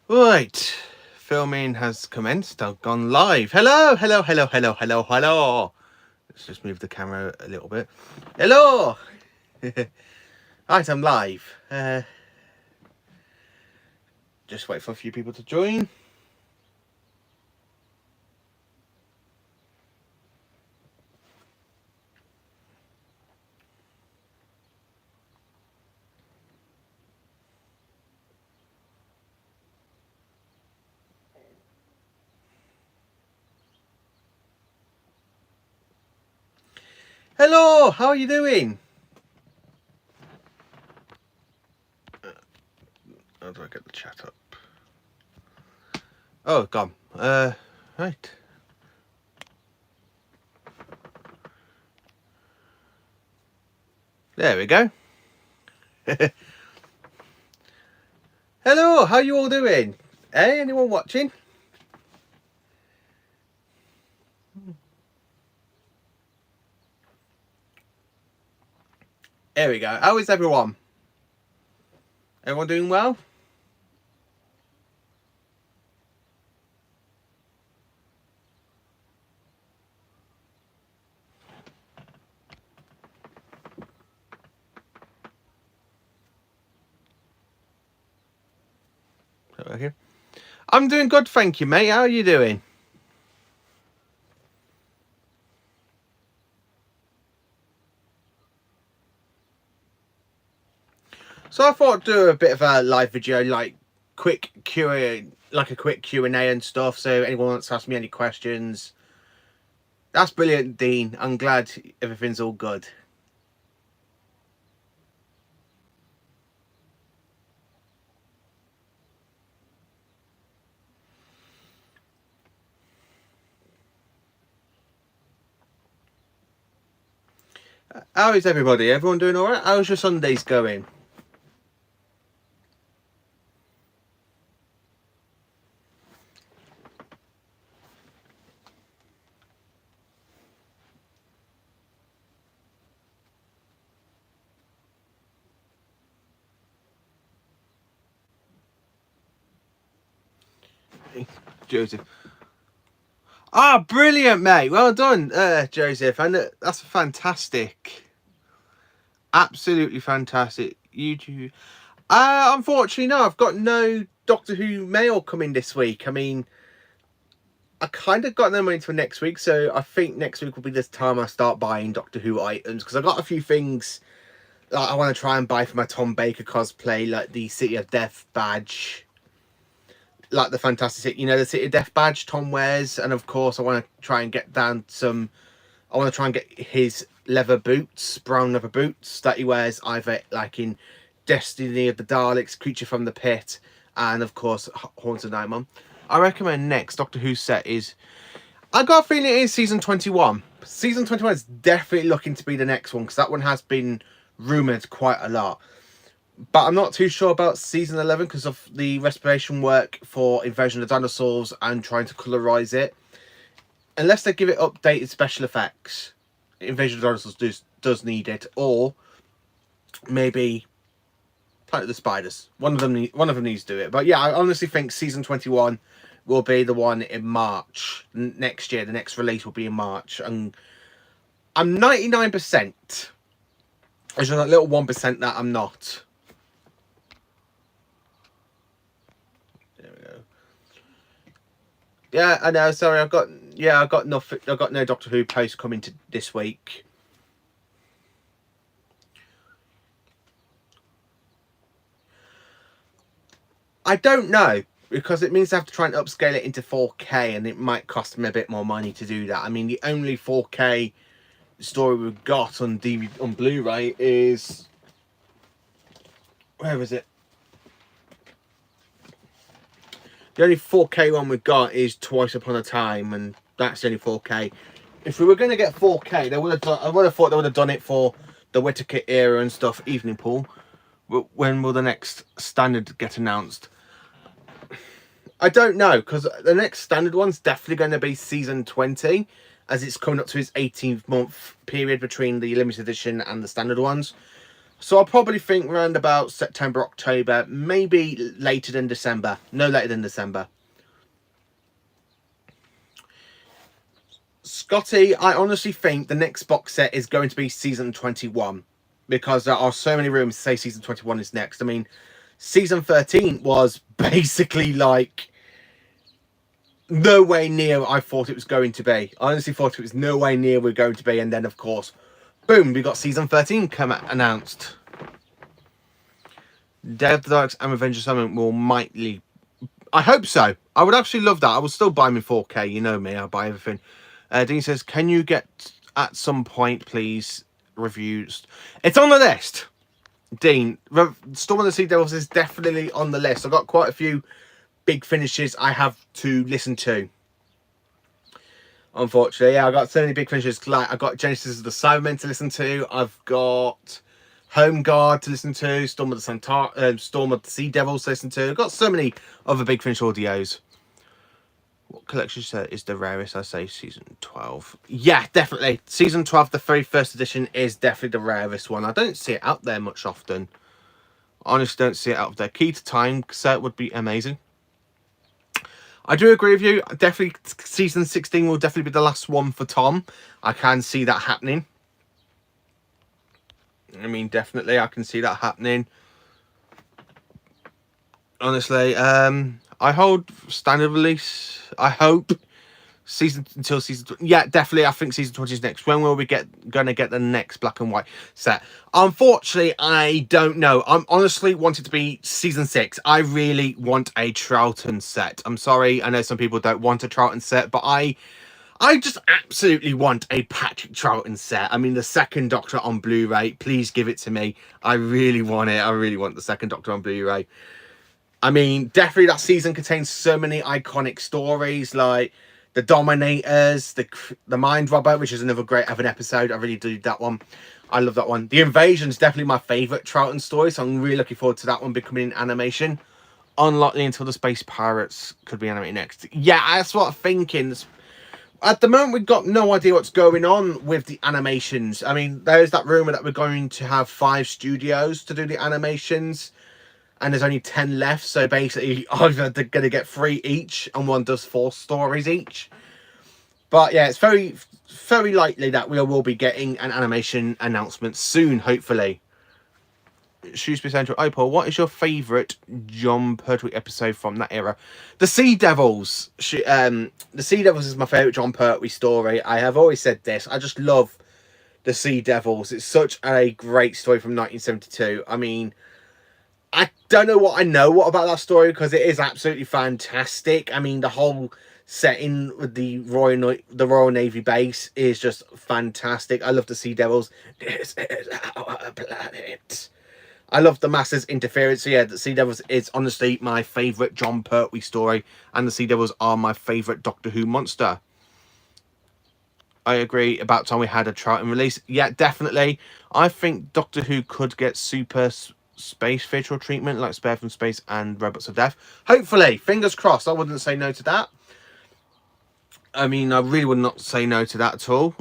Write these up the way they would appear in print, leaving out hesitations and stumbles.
Right, filming has commenced. I've gone live. Hello, hello, hello, hello, hello, hello. Let's just move the camera a little bit. Hello. Right, I'm live. Just wait for a few people to join. Hello, how are you doing? How do I get the chat up? Oh, gone. Right. There we go. Hello, how you all doing? Hey, anyone watching? There we go. How is everyone? Everyone doing well? Okay. I'm doing good, thank you, mate. How are you doing? So I thought I'd do a bit of a live video, like quick Q&A, like a quick Q&A and stuff. So anyone wants to ask me any questions, that's brilliant, Dean. I'm glad everything's all good. How is everybody? Everyone doing all right? How's your Sundays going? Joseph. Ah, brilliant, mate. Well done, Joseph. And that's fantastic. Absolutely fantastic. YouTube. Unfortunately, no. I've got no Doctor Who mail coming this week. I mean, I kind of got no money for next week, so I think next week will be the time I start buying Doctor Who items, because I got a few things that I want to try and buy for my Tom Baker cosplay, like the City of Death badge, like the Fantastic, the City of Death badge Tom wears, and of course I want to try and get down some. I want to try and get his leather boots, brown leather boots that he wears either like in Destiny of the Daleks, Creature from the Pit, and of course Haunted Nightmare. I recommend next Doctor Who set is. I got a feeling it is season 21. Season 21 is definitely looking to be the next one, because that one has been rumoured quite a lot. But I'm not too sure about season 11 because of the restoration work for Invasion of the Dinosaurs and trying to colorise it. Unless they give it updated special effects, Invasion of the Dinosaurs does need it. Or maybe Planet of the Spiders. One of them needs to do it. But yeah, I honestly think season 21 will be the one in March next year. The next release will be in March, and I'm 99%. There's just that little 1% that I'm not. There we go. Yeah, I know. Sorry, I've got nothing. I've got no Doctor Who post coming to this week. I don't know, because it means I have to try and upscale it into 4K, and it might cost me a bit more money to do that. I mean, the only 4K story we've got on DVD on Blu-ray is, where is it? The only 4K one we've got is Twice Upon a Time, and that's the only 4K. If we were going to get 4K, they would have done. I would have thought they would have done it for the Whittaker era and stuff. Evening Pool. When will the next standard get announced? I don't know, because the next standard one's definitely going to be season 20, as it's coming up to its 18th month period between the limited edition and the standard ones. So I'll probably think around about September, October, maybe later than December. No later than December. Scotty, I honestly think the next box set is going to be season 21. Because there are so many rumors to say season 21 is next. I mean, season 13 was basically like no way near I thought it was going to be. I honestly thought it was no way near we're going to be. And then, of course, boom, we got season 13 come announced. Day of the Darks and Revenge of Summon will mightily... I hope so. I would actually love that. I will still buy them in 4K. You know me, I'll buy everything. Dean says, can you get, at some point, please, reviews? It's on the list. Dean, Storm of the Sea Devils is definitely on the list. I've got quite a few big finishes I have to listen to. Unfortunately, yeah, I've got so many big finishes. Like, I've got Genesis of the Cybermen to listen to. I've got Home Guard to listen to. Storm of the Sea Devils to listen to. I've got so many other big finish audios. What collection is the rarest? I say season 12. Yeah, definitely. Season 12, the very first edition, is definitely the rarest one. I don't see it out there much often. Honestly, don't see it out there. Key to Time set would be amazing. I do agree with you. Definitely, season 16 will definitely be the last one for Tom. I can see that happening. I mean, definitely, I can see that happening. Honestly, I hold standard release. I hope until season 20. Yeah, definitely. I think season 20 is next. When will we gonna get the next black and white set? Unfortunately, I don't know. I'm honestly want it to be season 6. I really want a Troughton set. I'm sorry. I know some people don't want a Troughton set, but I just absolutely want a Patrick Troughton set. I mean, the second Doctor on Blu-ray. Please give it to me. I really want it. I really want the second Doctor on Blu-ray. I mean, definitely that season contains so many iconic stories, like the Dominators, the Mind Robber, which is another great Evan episode. I really do that one. I love that one. The Invasion is definitely my favourite Troughton story, so I'm really looking forward to that one becoming an animation. Unlikely until the Space Pirates could be animated next. Yeah, that's what I'm thinking. At the moment, we've got no idea what's going on with the animations. I mean, there's that rumour that we're going to have 5 studios to do the animations. And there's only 10 left, so basically either they're going to get 3 each and one does 4 stories each. But yeah, it's very, very likely that we will be getting an animation announcement soon, hopefully. Shrewsbury Central. Oh, Paul, what is your favourite Jon Pertwee episode from that era? The Sea Devils. The Sea Devils is my favourite Jon Pertwee story. I have always said this. I just love the Sea Devils. It's such a great story from 1972. I mean, I don't know what I know about that story because it is absolutely fantastic. I mean, the whole setting with the Royal Navy base is just fantastic. I love the Sea Devils. This is our planet. I love the Masters' interference. So yeah, the Sea Devils is honestly my favourite Jon Pertwee story, and the Sea Devils are my favourite Doctor Who monster. I agree. About time we had a Troughton release. Yeah, definitely. I think Doctor Who could get super space visual treatment like Spare from Space and Robots of Death. Hopefully, fingers crossed. I wouldn't say no to that. I mean, I really would not say no to that at all.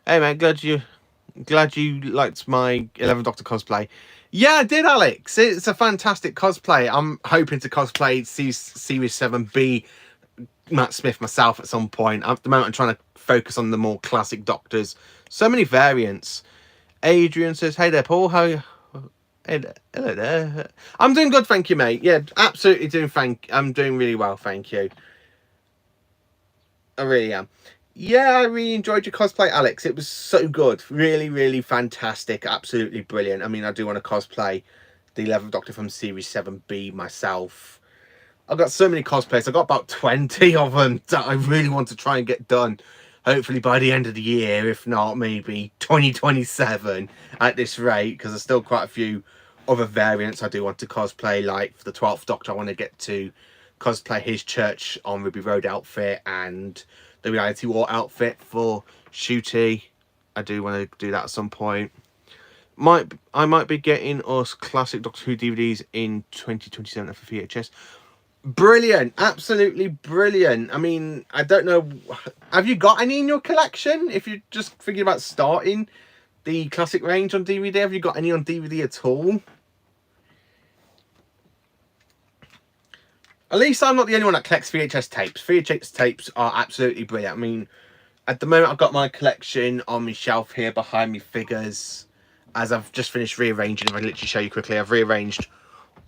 Hey man, glad you liked my 11th Doctor cosplay. Yeah, I did, Alex. It's a fantastic cosplay. I'm hoping to cosplay Series 7B Matt Smith myself at some point. At the moment, I'm trying to focus on the more classic Doctors. So many variants. Adrian says, hey there, Paul. How are you? Hello there. I'm doing good, thank you, mate. Yeah, absolutely I'm doing really well, thank you. I really am. Yeah, I really enjoyed your cosplay, Alex. It was so good. Really, really fantastic. Absolutely brilliant. I mean, I do want to cosplay the 11th Doctor from Series 7B myself. I've got so many cosplays. I've got about 20 of them that I really want to try and get done. Hopefully by the end of the year, if not, maybe 2027 at this rate, because there's still quite a few other variants I do want to cosplay. Like for the 12th Doctor, I want to get to cosplay his Church on Ruby Road outfit and the Reality War outfit for Shooty. I do want to do that at some point. I might be getting us classic Doctor Who DVDs in 2027 for VHS. Brilliant, absolutely brilliant. I mean, I don't know, have you got any in your collection if you're just thinking about starting the classic range on DVD? Have you got any on DVD at all? At least I'm not the only one that collects VHS tapes. VHS tapes are absolutely brilliant. I mean, at the moment I've got my collection on my shelf here behind me figures. As I've just finished rearranging, if I literally show you quickly, I've rearranged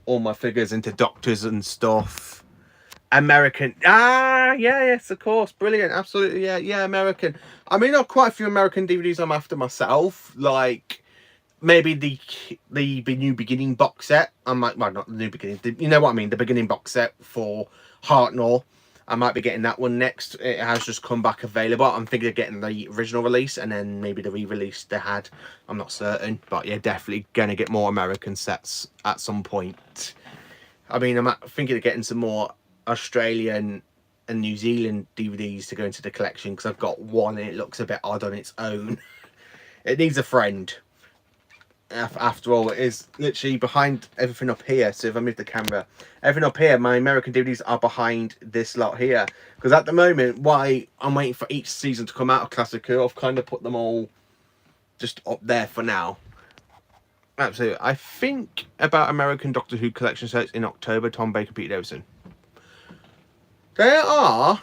all my figures into Doctors and stuff. American. Yes, of course. Brilliant. Absolutely. Yeah, American. I mean, I've quite a few American DVDs I'm after myself. Like, maybe the New Beginning box set. I might, well, not the New Beginning. You know what I mean? The beginning box set for Hartnell. I might be getting that one next. It has just come back available. I'm thinking of getting the original release and then maybe the re-release they had. I'm not certain. But yeah, definitely going to get more American sets at some point. I mean, I'm thinking of getting some more Australian and New Zealand DVDs to go into the collection because I've got one and it looks a bit odd on its own. It needs a friend. After all, it is literally behind everything up here. So if I move the camera, everything up here, my American DVDs are behind this lot here. Because at the moment, why I'm waiting for each season to come out of Classic Who, I've kind of put them all just up there for now. Absolutely. I think about American Doctor Who collection sets in October, Tom Baker, Peter Davison. They are,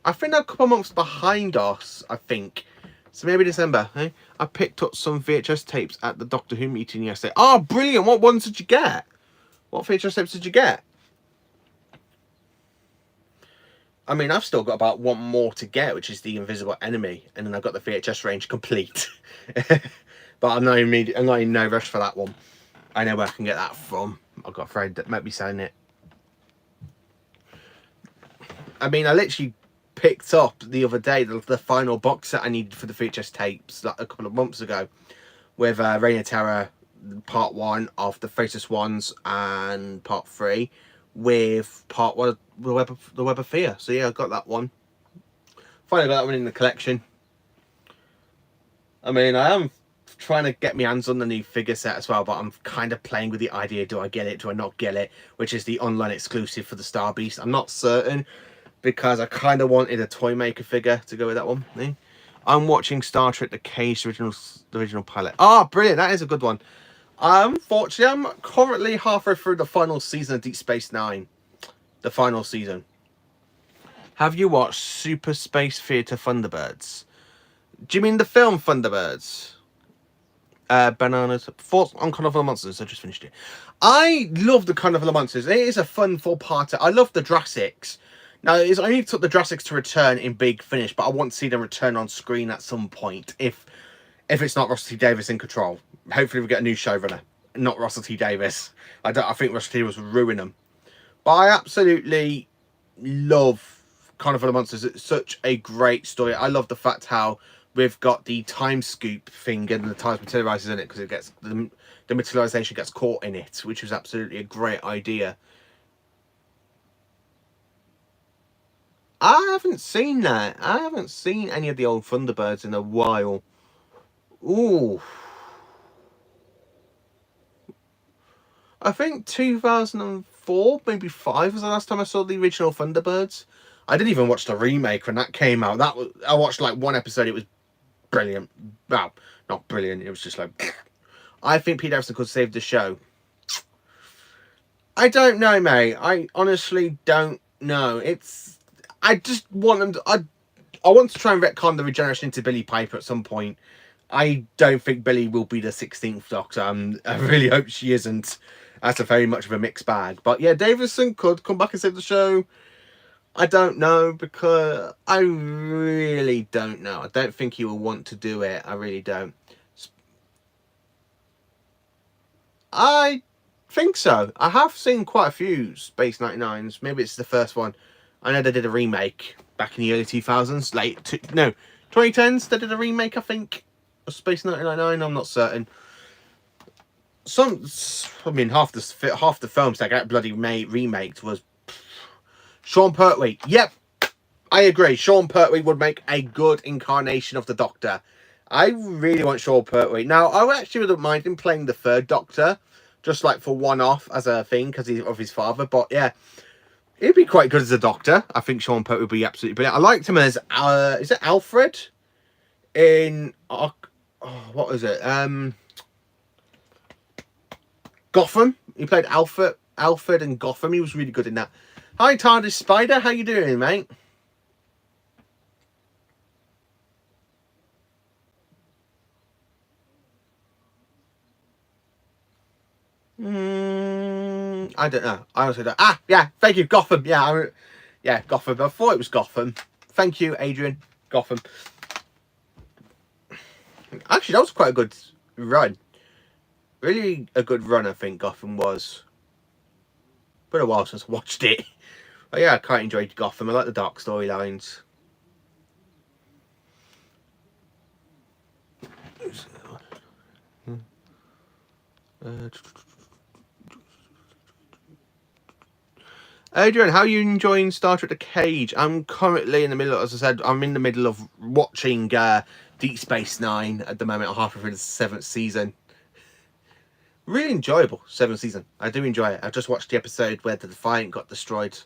I think they're a couple of months behind us, I think. So maybe December, eh? I picked up some VHS tapes at the Doctor Who meeting yesterday. Oh, brilliant. What ones did you get? What VHS tapes did you get? I mean, I've still got about one more to get, which is The Invisible Enemy. And then I've got the VHS range complete. But I'm not in no rush for that one. I know where I can get that from. I've got a friend that might be selling it. I mean, I literally picked up the other day the final box set I needed for the VHS tapes like a couple of months ago with Reign of Terror part 1 of the Faceless Ones and part 3 with part 1 the Web of Fear. So yeah, I got that one. Finally got that one in the collection. I mean, I am trying to get my hands on the new figure set as well, but I'm kind of playing with the idea, do I get it, do I not get it, which is the online exclusive for the Star Beast. I'm not certain, because I kind of wanted a Toymaker figure to go with that one. Eh? I'm watching Star Trek The Cage, the original pilot. Oh, brilliant. That is a good one. Unfortunately, I'm currently halfway through the final season of Deep Space Nine. The final season. Have you watched Super Space Theater Thunderbirds? Do you mean the film Thunderbirds? Bananas. Thoughts on Carnival of Monsters? I just finished it. I love the Carnival of Monsters. It is a fun 4-parter. I love the Jurassics. Now, it's only took the Jurassics to return in Big Finish, but I want to see them return on screen at some point, if it's not Russell T Davies in control. Hopefully we get a new showrunner, not Russell T Davies. I think Russell T Davies would ruin them. But I absolutely love Carnival of Monsters. It's such a great story. I love the fact how we've got the time scoop thing and the time materializes in it, because it gets the materialization gets caught in it, which was absolutely a great idea. I haven't seen that. I haven't seen any of the old Thunderbirds in a while. Ooh. I think 2004, maybe 5 was the last time I saw the original Thunderbirds. I didn't even watch the remake when that came out. I watched like one episode. It was brilliant. Well, not brilliant. It was just like, I think Pete Davison could save the show. I don't know, mate. I honestly don't know. I just want them to, I want to try and retcon the regeneration into Billie Piper at some point. I don't think Billie will be the 16th Doctor. I really hope she isn't. That's a very much of a mixed bag. But yeah, Davison could come back and save the show. I don't know, because I really don't know. I don't think he will want to do it. I really don't. I think so. I have seen quite a few Space 99s. Maybe it's the first one. I know they did a remake back in the early 2000s. 2010s. They did a remake, I think, of Space 99. I'm not certain. I mean, half the films that got bloody remaked was Sean Pertwee. Yep, I agree. Sean Pertwee would make a good incarnation of the Doctor. I really want Sean Pertwee. Now, I actually wouldn't mind him playing the third Doctor, just like for one-off as a thing, because he's of his father. But yeah, he'd be quite good as a Doctor. I think Sean Pertwee would be absolutely brilliant. I liked him as, is it Alfred? In what was it? Gotham. He played Alfred in Gotham. He was really good in that. Hi, TARDIS Spider. How you doing, mate? I don't know. I honestly don't. Yeah. Thank you, Gotham. Yeah, Gotham. I thought it was Gotham. Thank you, Adrian. Gotham. Actually, that was quite a good run. Really a good run, I think Gotham was. Been a while since I watched it. But yeah, I quite enjoyed Gotham. I like the dark storylines. Adrian, how are you enjoying Star Trek The Cage? I'm currently in the middle, as I said, I'm in the middle of watching Deep Space Nine at the moment. I'm halfway through the 7th season. Really enjoyable 7th season. I do enjoy it. I just watched the episode where the Defiant got destroyed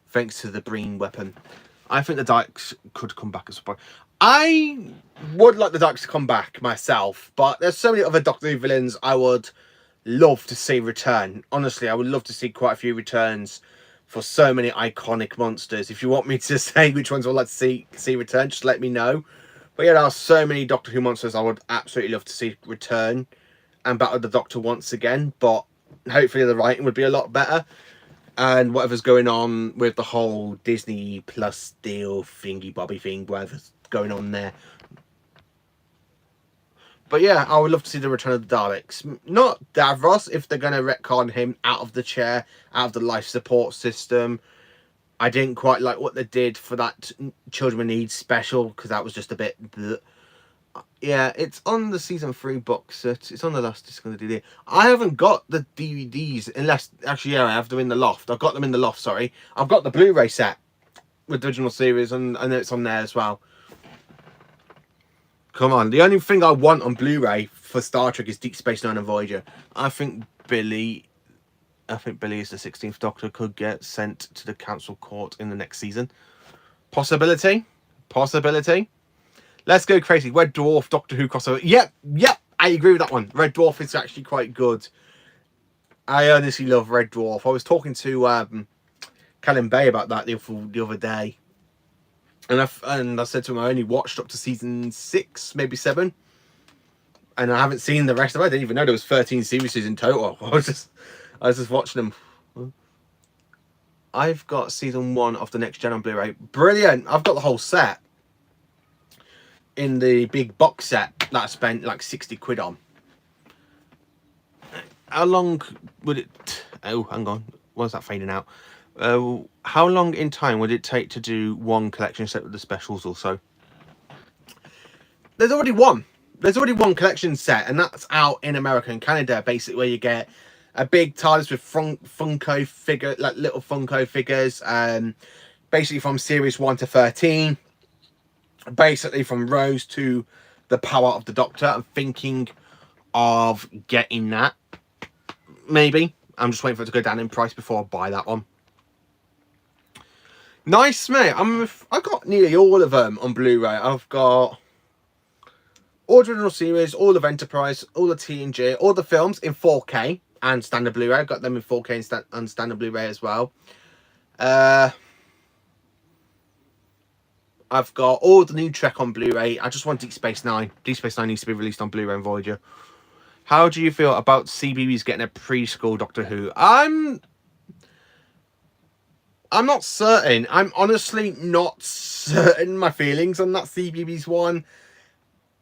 thanks to the Breen weapon. I think the Dykes could come back at some point. I would like the Dykes to come back myself, but there's so many other Doctor Who villains I would love to see return. Honestly, I would love to see quite a few returns for so many iconic monsters. If you want me to say which ones I'd like to see return, just let me know. But yeah, there are so many Doctor Who monsters I would absolutely love to see return and battle the Doctor once again, but hopefully the writing would be a lot better. And whatever's going on with the whole Disney Plus deal thingy bobby thing, whatever's going on there. But yeah, I would love to see the return of the Daleks. Not Davros, if they're going to retcon him out of the chair, out of the life support system. I didn't quite like what they did for that Children with Needs special, because that was just a bit... Yeah, it's on the season 3 box set. It's on the last disc on the DVD. I haven't got the DVDs, unless... Actually, yeah, I have them in the loft. I've got them in the loft, sorry. I've got the Blu-ray set with the original series, and I know it's on there as well. Come on, the only thing I want on Blu-ray for Star Trek is Deep Space Nine and Voyager. I think Billy is the 16th Doctor, could get sent to the Council Court in the next season. Possibility. Let's go crazy. Red Dwarf, Doctor Who crossover. Yep, I agree with that one. Red Dwarf is actually quite good. I honestly love Red Dwarf. I was talking to Callum Bay about that the other day. And I said to him I only watched up to season 6, maybe 7. And I haven't seen the rest of it. I didn't even know there was 13 series in total. I was just watching them. I've got season 1 of The Next Gen on Blu-ray. Brilliant. I've got the whole set in the big box set that I spent like 60 quid on. How long would it... Oh, hang on. Why's that fading out? How long in time would it take to do one collection set with the specials also? There's already one. There's already one collection set, and that's out in America and Canada, basically, where you get a big TARDIS with Funko figure, like little Funko figures, basically from series 1 to 13, basically from Rose to the Power of the Doctor. I'm thinking of getting that. Maybe. I'm just waiting for it to go down in price before I buy that one. Nice, mate. I've got nearly all of them on Blu-ray. I've got all the original series, all of Enterprise, all the TNG, all the films in 4K and standard Blu-ray. I've got them in 4K and standard Blu-ray as well. I've got all the new Trek on Blu-ray. I just want Deep Space Nine. Deep Space Nine needs to be released on Blu-ray and Voyager. How do you feel about CBeebies getting a preschool Doctor Who? I'm not certain. I'm honestly not certain my feelings on that CBeebies one.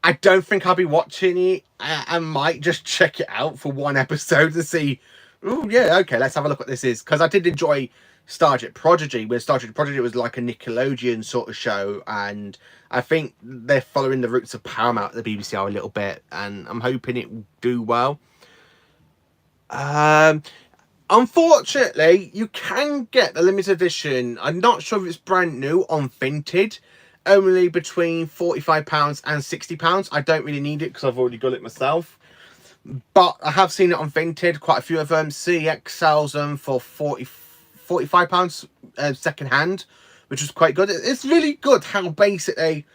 I don't think I'll be watching it. I might just check it out for one episode to see. Oh, yeah, okay, let's have a look what this is. Because I did enjoy Star Trek Prodigy, where Star Trek Prodigy was like a Nickelodeon sort of show. And I think they're following the roots of Paramount at the BBC a little bit. And I'm hoping it will do well. Unfortunately, you can get the limited edition. I'm not sure if it's brand new on Vinted. Only between £45 and £60. I don't really need it because I've already got it myself. But I have seen it on Vinted. Quite a few of them. CX sells them for £45 second hand, which is quite good. It's really good how basically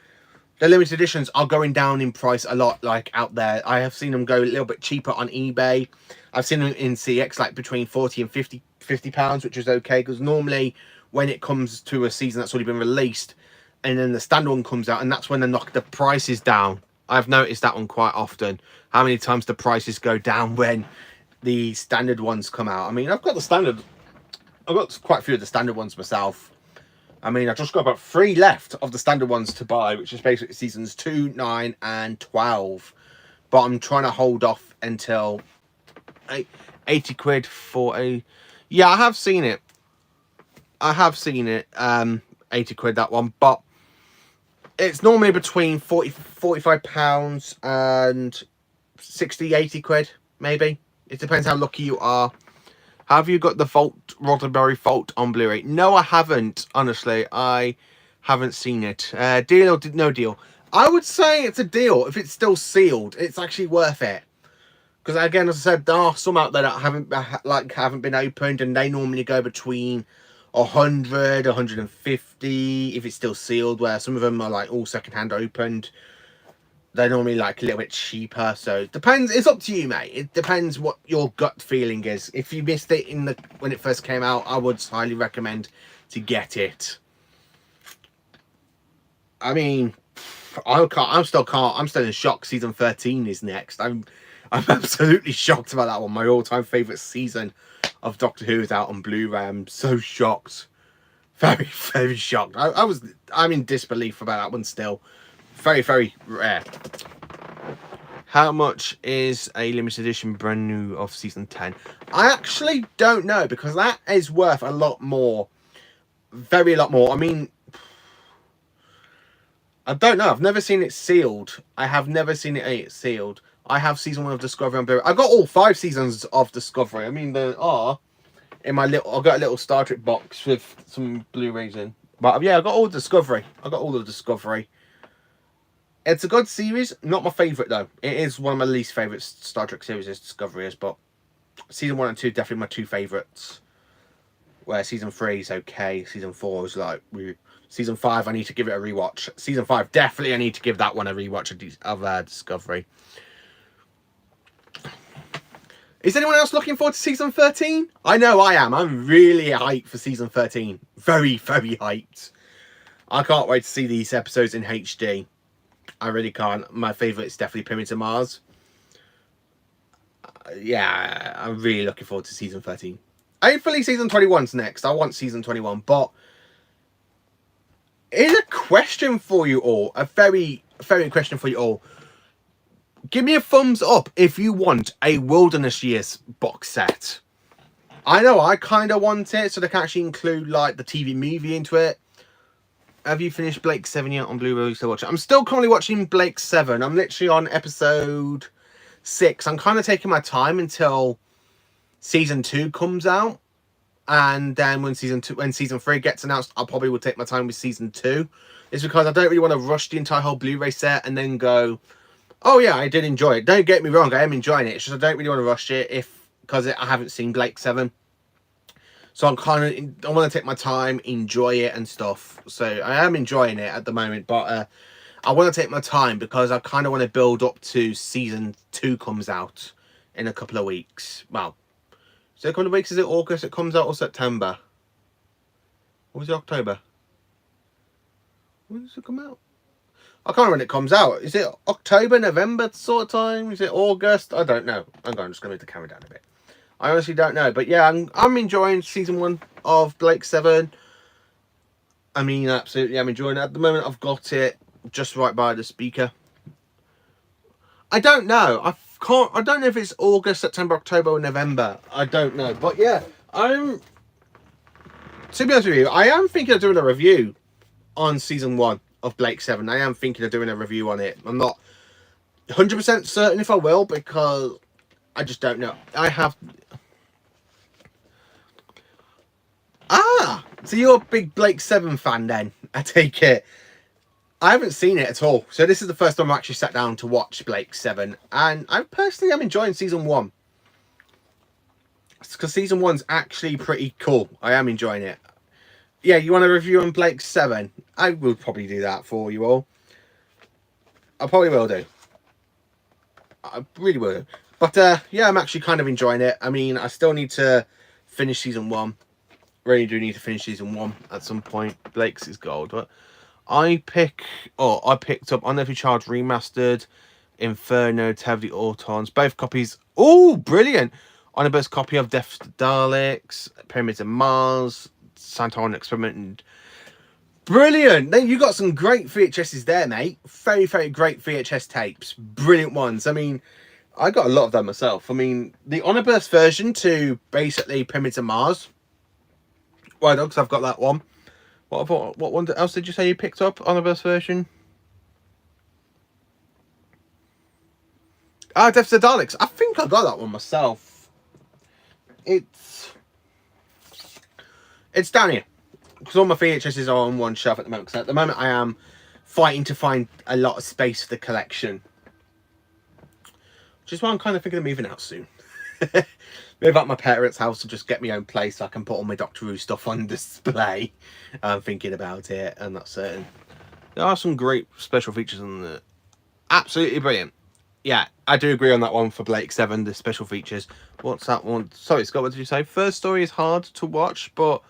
the limited editions are going down in price a lot, like out there. I have seen them go a little bit cheaper on eBay. I've seen them in CX like between 40 and 50 £50, which is okay, because normally when it comes to a season that's already been released and then the standard one comes out, and that's when they knock the prices down. I've noticed that one quite often, how many times the prices go down when the standard ones come out. I mean, I've got quite a few of the standard ones myself. I mean, I've just got about 3 left of the standard ones to buy, which is basically seasons 2, 9, and 12. But I'm trying to hold off until 80 quid for a... Yeah, I have seen it. 80 quid, that one. But it's normally between 45 pounds and 60, 80 quid, maybe. It depends how lucky you are. Have you got the Roddenberry Vault on Blu-ray? No, I haven't. Honestly, I haven't seen it. Deal or no deal? I would say it's a deal. If it's still sealed, it's actually worth it. Because again, as I said, there are some out there that haven't been opened, and they normally go between 100, 150 if it's still sealed. Where some of them are like all secondhand opened. They're normally like a little bit cheaper, so it depends. It's up to you, mate. It depends what your gut feeling is. If you missed it when it first came out, I would highly recommend to get it. I mean, I'm still in shock. Season 13 is next. I'm absolutely shocked about that one. My all-time favorite season of Doctor Who is out on Blu-ray. I'm so shocked, very, very shocked. I'm in disbelief about that one still. Very, very rare. How much is a limited edition brand new of season 10? I actually don't know, because that is worth a lot more. A lot more. I mean, I don't know. I've never seen it sealed. I have never seen it sealed. I have season 1 of Discovery on Blu-ray. I got all 5 seasons of Discovery. I mean, there are in my little... I've got a little Star Trek box with some Blu-rays in. But yeah, I got all Discovery. I got all the Discovery. It's a good series. Not my favourite, though. It is one of my least favourite Star Trek series, Discovery is. But season 1 and 2 definitely my 2 favourites. Where season 3 is okay. Season 4 is like... Season 5, I need to give it a rewatch. Season 5, definitely I need to give that one a rewatch of Discovery. Is anyone else looking forward to season 13? I know I am. I'm really hyped for season 13. Very, very hyped. I can't wait to see these episodes in HD. I really can't. My favourite is definitely Pyramid to Mars. Yeah, I'm really looking forward to season 13. Hopefully season 21's next. I want season 21, but here's a question for you all. A very, very question for you all. Give me a thumbs up if you want a Wilderness Years box set. I know I kind of want it, so they can actually include like the TV movie into it. Have you finished Blake 7 yet on Blu-ray? Still watching? I'm still currently watching Blake 7. I'm literally on episode 6. I'm kind of taking my time until season 2 comes out, and then when season 3 gets announced, I probably will take my time with season 2. It's because I don't really want to rush the entire whole Blu-ray set and then go, oh yeah, I did enjoy it. Don't get me wrong, I am enjoying it. It's just I don't really want to rush it because I haven't seen Blake 7. So I want to take my time, enjoy it and stuff. So I am enjoying it at the moment, but I want to take my time because I kind of want to build up to season 2 comes out in a couple of weeks. Well, so a couple of weeks, is it August it comes out, or September? Or was it October? When does it come out? I can't remember when it comes out. Is it October, November sort of time? Is it August? I don't know. I'm just going to move the camera down a bit. I honestly don't know. But yeah, I'm enjoying season 1 of Blake 7. I mean, absolutely, I'm enjoying it. At the moment, I've got it just right by the speaker. I don't know. I don't know if it's August, September, October, or November. I don't know. But yeah, to be honest with you, I am thinking of doing a review on season 1 of Blake 7. I am thinking of doing a review on it. I'm not 100% certain if I will, because I just don't know. So you're a big Blake 7 fan then, I take it. I haven't seen it at all. So this is the first time I actually sat down to watch Blake 7. And I personally am enjoying season 1. Because season 1's actually pretty cool. I am enjoying it. Yeah, you want a review on Blake 7? I will probably do that for you all. I probably will do. I really will do. But yeah, I'm actually kind of enjoying it. I mean, I still need to finish season 1. Really do need to finish season 1 at some point. Blake's is gold, but I picked up On Every Child Remastered, Inferno, Tale of the Autons, both copies. Oh, brilliant! On a best copy of Death to Daleks, Pyramids of Mars, Santorum Experiment, and brilliant! Then you got some great VHSs there, mate. Very, very great VHS tapes. Brilliant ones. I mean, I got a lot of them myself. I mean, the On a Burst version to basically Pyramids of Mars. Why not? Because I've got that one. What one else did you say you picked up on a burst version? Ah, Death to the Daleks. I think I got that one myself. It's down here because all my VHSs are on one shelf at the moment. Because at the moment I am fighting to find a lot of space for the collection, which is why I'm kind of thinking of moving out soon. Move out my parents' house and just get my own place so I can put all my Doctor Who stuff on display. I'm thinking about it, and that's certain. There are some great special features in there. Absolutely brilliant. Yeah, I do agree on that one for Blake 7, the special features. What's that one? Sorry, Scott, what did you say? First story is hard to watch, but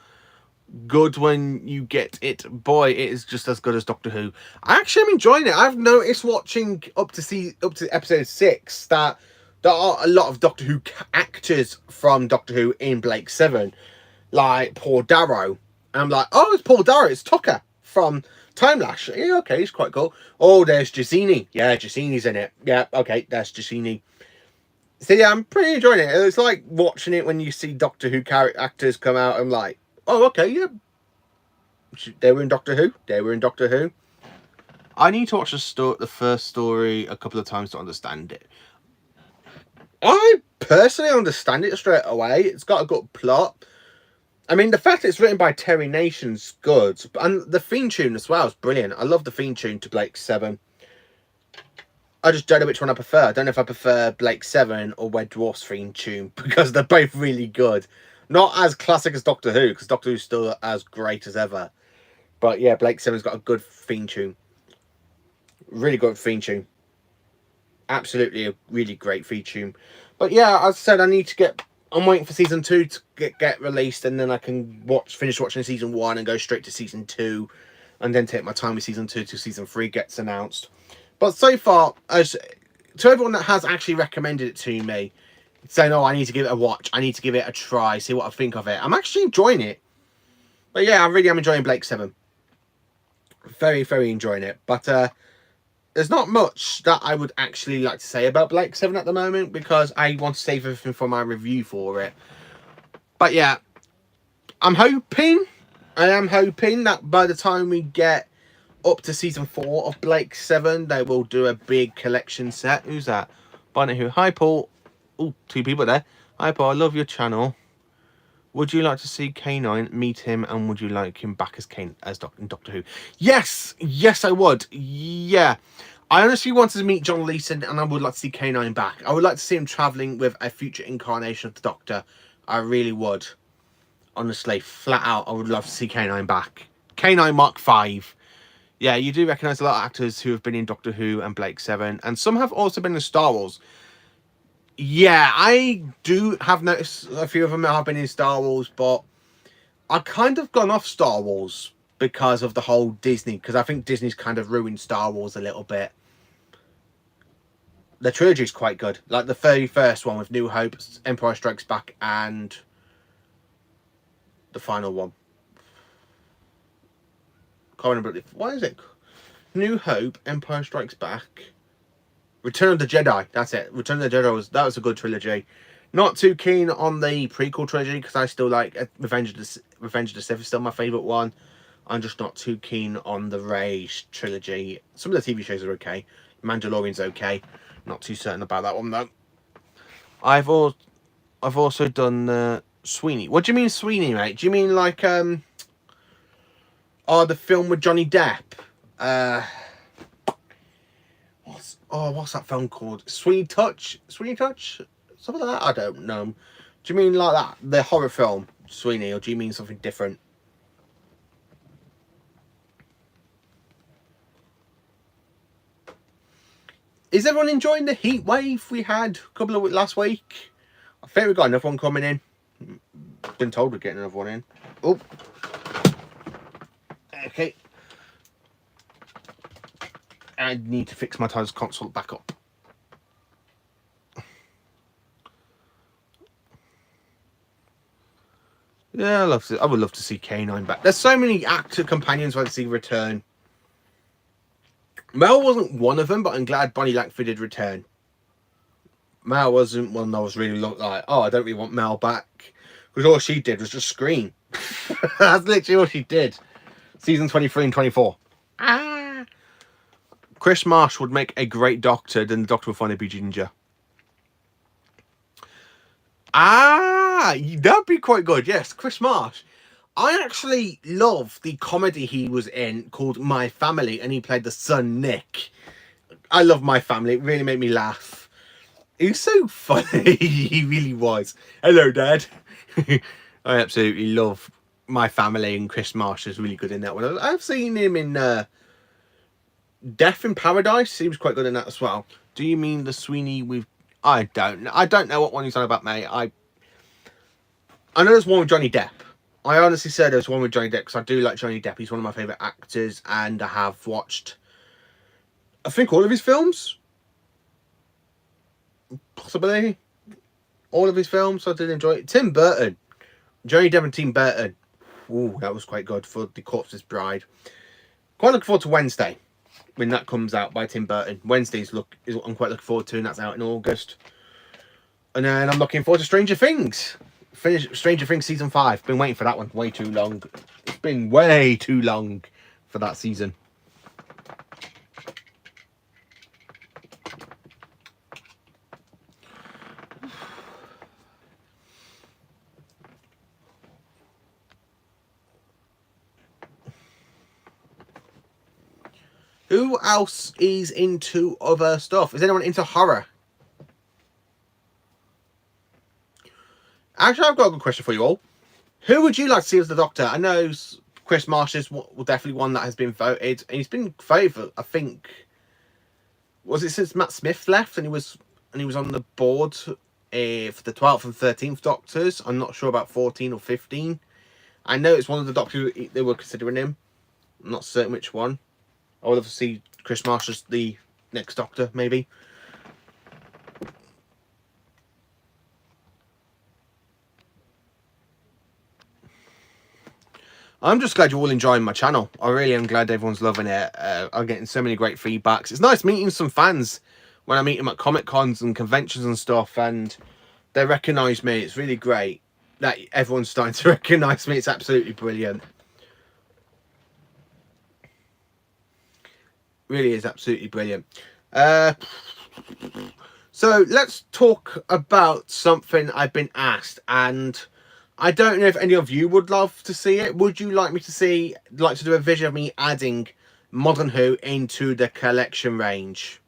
good when you get it. Boy, it is just as good as Doctor Who. I actually am enjoying it. I've noticed watching up to episode 6 that there are a lot of Doctor Who actors from Doctor Who in Blake 7, like Paul Darrow. And I'm like, oh, it's Paul Darrow, it's Tucker from Time Lash. Yeah, okay, he's quite cool. Oh, there's Jacini. Yeah, Jacini's in it. Yeah, okay, that's Jacini. So yeah, I'm pretty enjoying it. It's like watching it when you see Doctor Who actors come out. I'm like, oh, okay, yeah. They were in Doctor Who. They were in Doctor Who. I need to watch the first story a couple of times to understand it. I personally understand it straight away. It's got a good plot. I mean, the fact it's written by Terry Nation's good. And the theme tune as well is brilliant. I love the theme tune to Blake 7. I just don't know which one I prefer. I don't know if I prefer Blake 7 or Red Dwarf's theme tune, because they're both really good. Not as classic as Doctor Who, because Doctor Who's still as great as ever. But yeah, Blake 7's got a good theme tune. Really good theme tune. Absolutely a really great theme tune. But yeah, as I said, I'm waiting for season 2 to get released, and then I can finish watching season 1 and go straight to season 2, and then take my time with season 2 till season 3 gets announced. But so far, to everyone that has actually recommended it to me, saying, oh, I need to give it a watch, I need to give it a try, see what I think of it, I'm actually enjoying it. But yeah, I really am enjoying Blake 7. Very, very enjoying it. But there's not much that I would actually like to say about Blake 7 at the moment, because I want to save everything for my review for it. But yeah, I am hoping that by the time we get up to season 4 of Blake 7, they will do a big collection set. Who's that? Bonnet Who. Hi, Paul. Oh, 2 people there. Hi, Paul. I love your channel. Would you like to see K9, meet him, and would you like him back as Doctor Who? Yes! Yes, I would. Yeah. I honestly wanted to meet John Leeson, and I would like to see K9 back. I would like to see him travelling with a future incarnation of the Doctor. I really would. Honestly, flat out, I would love to see K9 back. K9 Mark 5. Yeah, you do recognise a lot of actors who have been in Doctor Who and Blake 7, and some have also been in Star Wars. Yeah, I do have noticed a few of them have been in Star Wars, but I kind of gone off Star Wars because of the whole Disney, because I think Disney's kind of ruined Star Wars a little bit. The trilogy's quite good. Like the very first one with New Hope, Empire Strikes Back, and the final one. Can't remember. What is it? New Hope, Empire Strikes Back, Return of the Jedi. That's it. Return of the Jedi was a good trilogy. Not too keen on the prequel trilogy, because I still like Revenge of the Sith is still my favourite one. I'm just not too keen on the Rey trilogy. Some of the TV shows are okay. Mandalorian's okay. Not too certain about that one though. I've also done Sweeney. What do you mean Sweeney, mate? Do you mean like the film with Johnny Depp? What's that film called? Sweeney Touch? Sweeney Touch? Something like that? I don't know. Do you mean like that? The horror film, Sweeney, or do you mean something different? Is everyone enjoying the heat wave we had a couple of last week? I think we've got another one coming in. Been told we're getting another one in. Oh. Okay. I need to fix my Times console back up. Yeah, I would love to see K9 back. There's so many actor companions I'd like to see return. Mel wasn't one of them, but I'm glad Bonnie Langford did return. Mel wasn't one I was really like, oh, I don't really want Mel back. Because all she did was just scream. That's literally all she did. Season 23 and 24. Ah. Chris Marsh would make a great Doctor, then the Doctor would finally be Ginger. Ah, that'd be quite good. Yes, Chris Marsh. I actually love the comedy he was in called My Family, and he played the son Nick. I love My Family. It really made me laugh. He was so funny. He really was. Hello, Dad. I absolutely love My Family, and Chris Marsh is really good in that one. I've seen him in Death in Paradise. He was quite good in that as well. Do you mean the Sweeney with... I don't know what one he's on about, mate. I know there's one with Johnny Depp. I honestly said there's one with Johnny Depp because I do like Johnny Depp. He's one of my favourite actors, and I have watched, I think, all of his films. Possibly all of his films. I did enjoy it. Tim Burton. Johnny Depp and Tim Burton. Ooh, that was quite good for The Corpse's Bride. Quite looking forward to Wednesday when that comes out by Tim Burton. Wednesday's is what I'm quite looking forward to, and that's out in August. And then I'm looking forward to Stranger Things. Finish Stranger Things season 5. Been waiting for that one way too long. It's been way too long for that season. Who else is into other stuff? Is anyone into horror? Actually, I've got a good question for you all. Who would you like to see as the Doctor? I know Chris Marsh is definitely one that has been voted. And he's been voted for, I think, was it since Matt Smith left and he was on the board for the 12th and 13th Doctors. I'm not sure about 14 or 15. I know it's one of the Doctors they were considering him. I'm not certain which one. I would love to see Chris Marsh as the next Doctor, maybe. I'm just glad you're all enjoying my channel. I really am glad everyone's loving it. I'm getting so many great feedbacks. It's nice meeting some fans when I meet them at Comic Cons and conventions and stuff, and they recognise me. It's really great that everyone's starting to recognise me. It's absolutely brilliant. Really is absolutely brilliant. So let's talk about something I've been asked, and I don't know if any of you would love to see it. Would you like me to do a vision of me adding Modern Who into the collection range?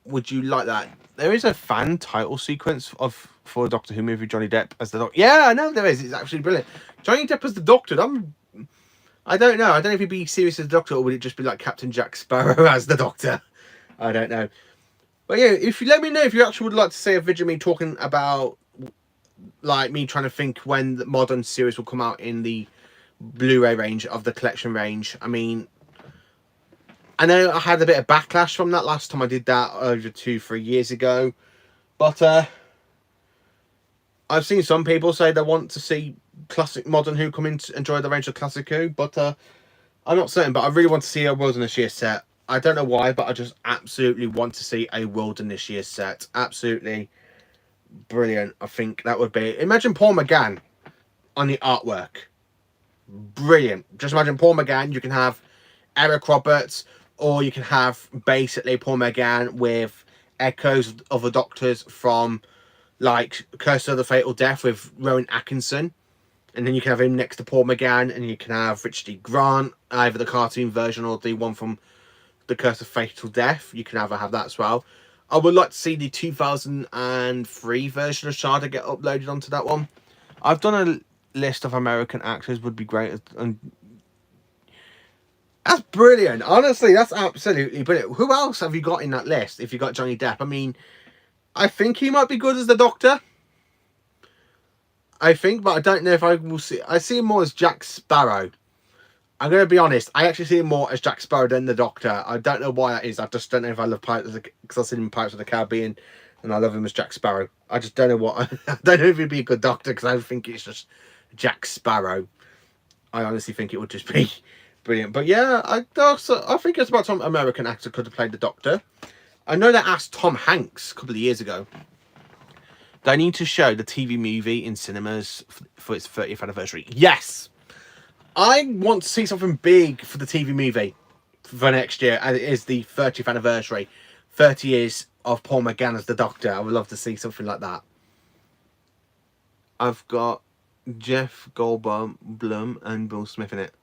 Would you like that? There is a fan title sequence for a Doctor Who movie, Johnny Depp as the Doctor. Yeah, I know there is. It's actually brilliant. Johnny Depp as the Doctor. I don't know. I don't know if he'd be serious as the Doctor, or would it just be like Captain Jack Sparrow as the Doctor? I don't know. But yeah, if you let me know if you actually would like to see a video of me talking about, like, me trying to think when the modern series will come out in the Blu-ray range of the collection range. I mean, I know I had a bit of backlash from that last time I did that over 2-3 years ago, but I've seen some people say they want to see classic Modern Who come in to enjoy the range of classic Who, but I'm not certain. But I really want to see a Wilderness Year set. I don't know why, but I just absolutely want to see a Wilderness Year set. Absolutely brilliant. I think that would be. Imagine Paul McGann on the artwork. Brilliant. Just imagine Paul McGann. You can have Eric Roberts, or you can have basically Paul McGann with echoes of the Doctors from, like, Curse of the Fatal Death with Rowan Atkinson. And then you can have him next to Paul McGann, and you can have Richard D. Grant, either the cartoon version or the one from the Curse of Fatal Death. You can either have that as well. I would like to see the 2003 version of Shada get uploaded onto that one. I've done a list of American actors, would be great. And That's brilliant. Honestly, that's absolutely brilliant. Who else have you got in that list if you got Johnny Depp? I mean, I think he might be good as the Doctor. I think, but I don't know if I will see. I see him more as Jack Sparrow. I'm going to be honest. I actually see him more as Jack Sparrow than the Doctor. I don't know why that is. I just don't know if I love Pirates because I've seen him in Pirates of the Caribbean, and I love him as Jack Sparrow. I just don't know what. I don't know if he'd be a good Doctor because I think it's just Jack Sparrow. I honestly think it would just be brilliant. But yeah, I think it's about some American actor could have played the Doctor. I know they asked Tom Hanks a couple of years ago. They need to show the TV movie in cinemas for its 30th anniversary. Yes! I want to see something big for the TV movie for next year, and it is the 30th anniversary. 30 years of Paul McGann as the Doctor. I would love to see something like that. I've got Jeff Goldblum and Will Smith in it.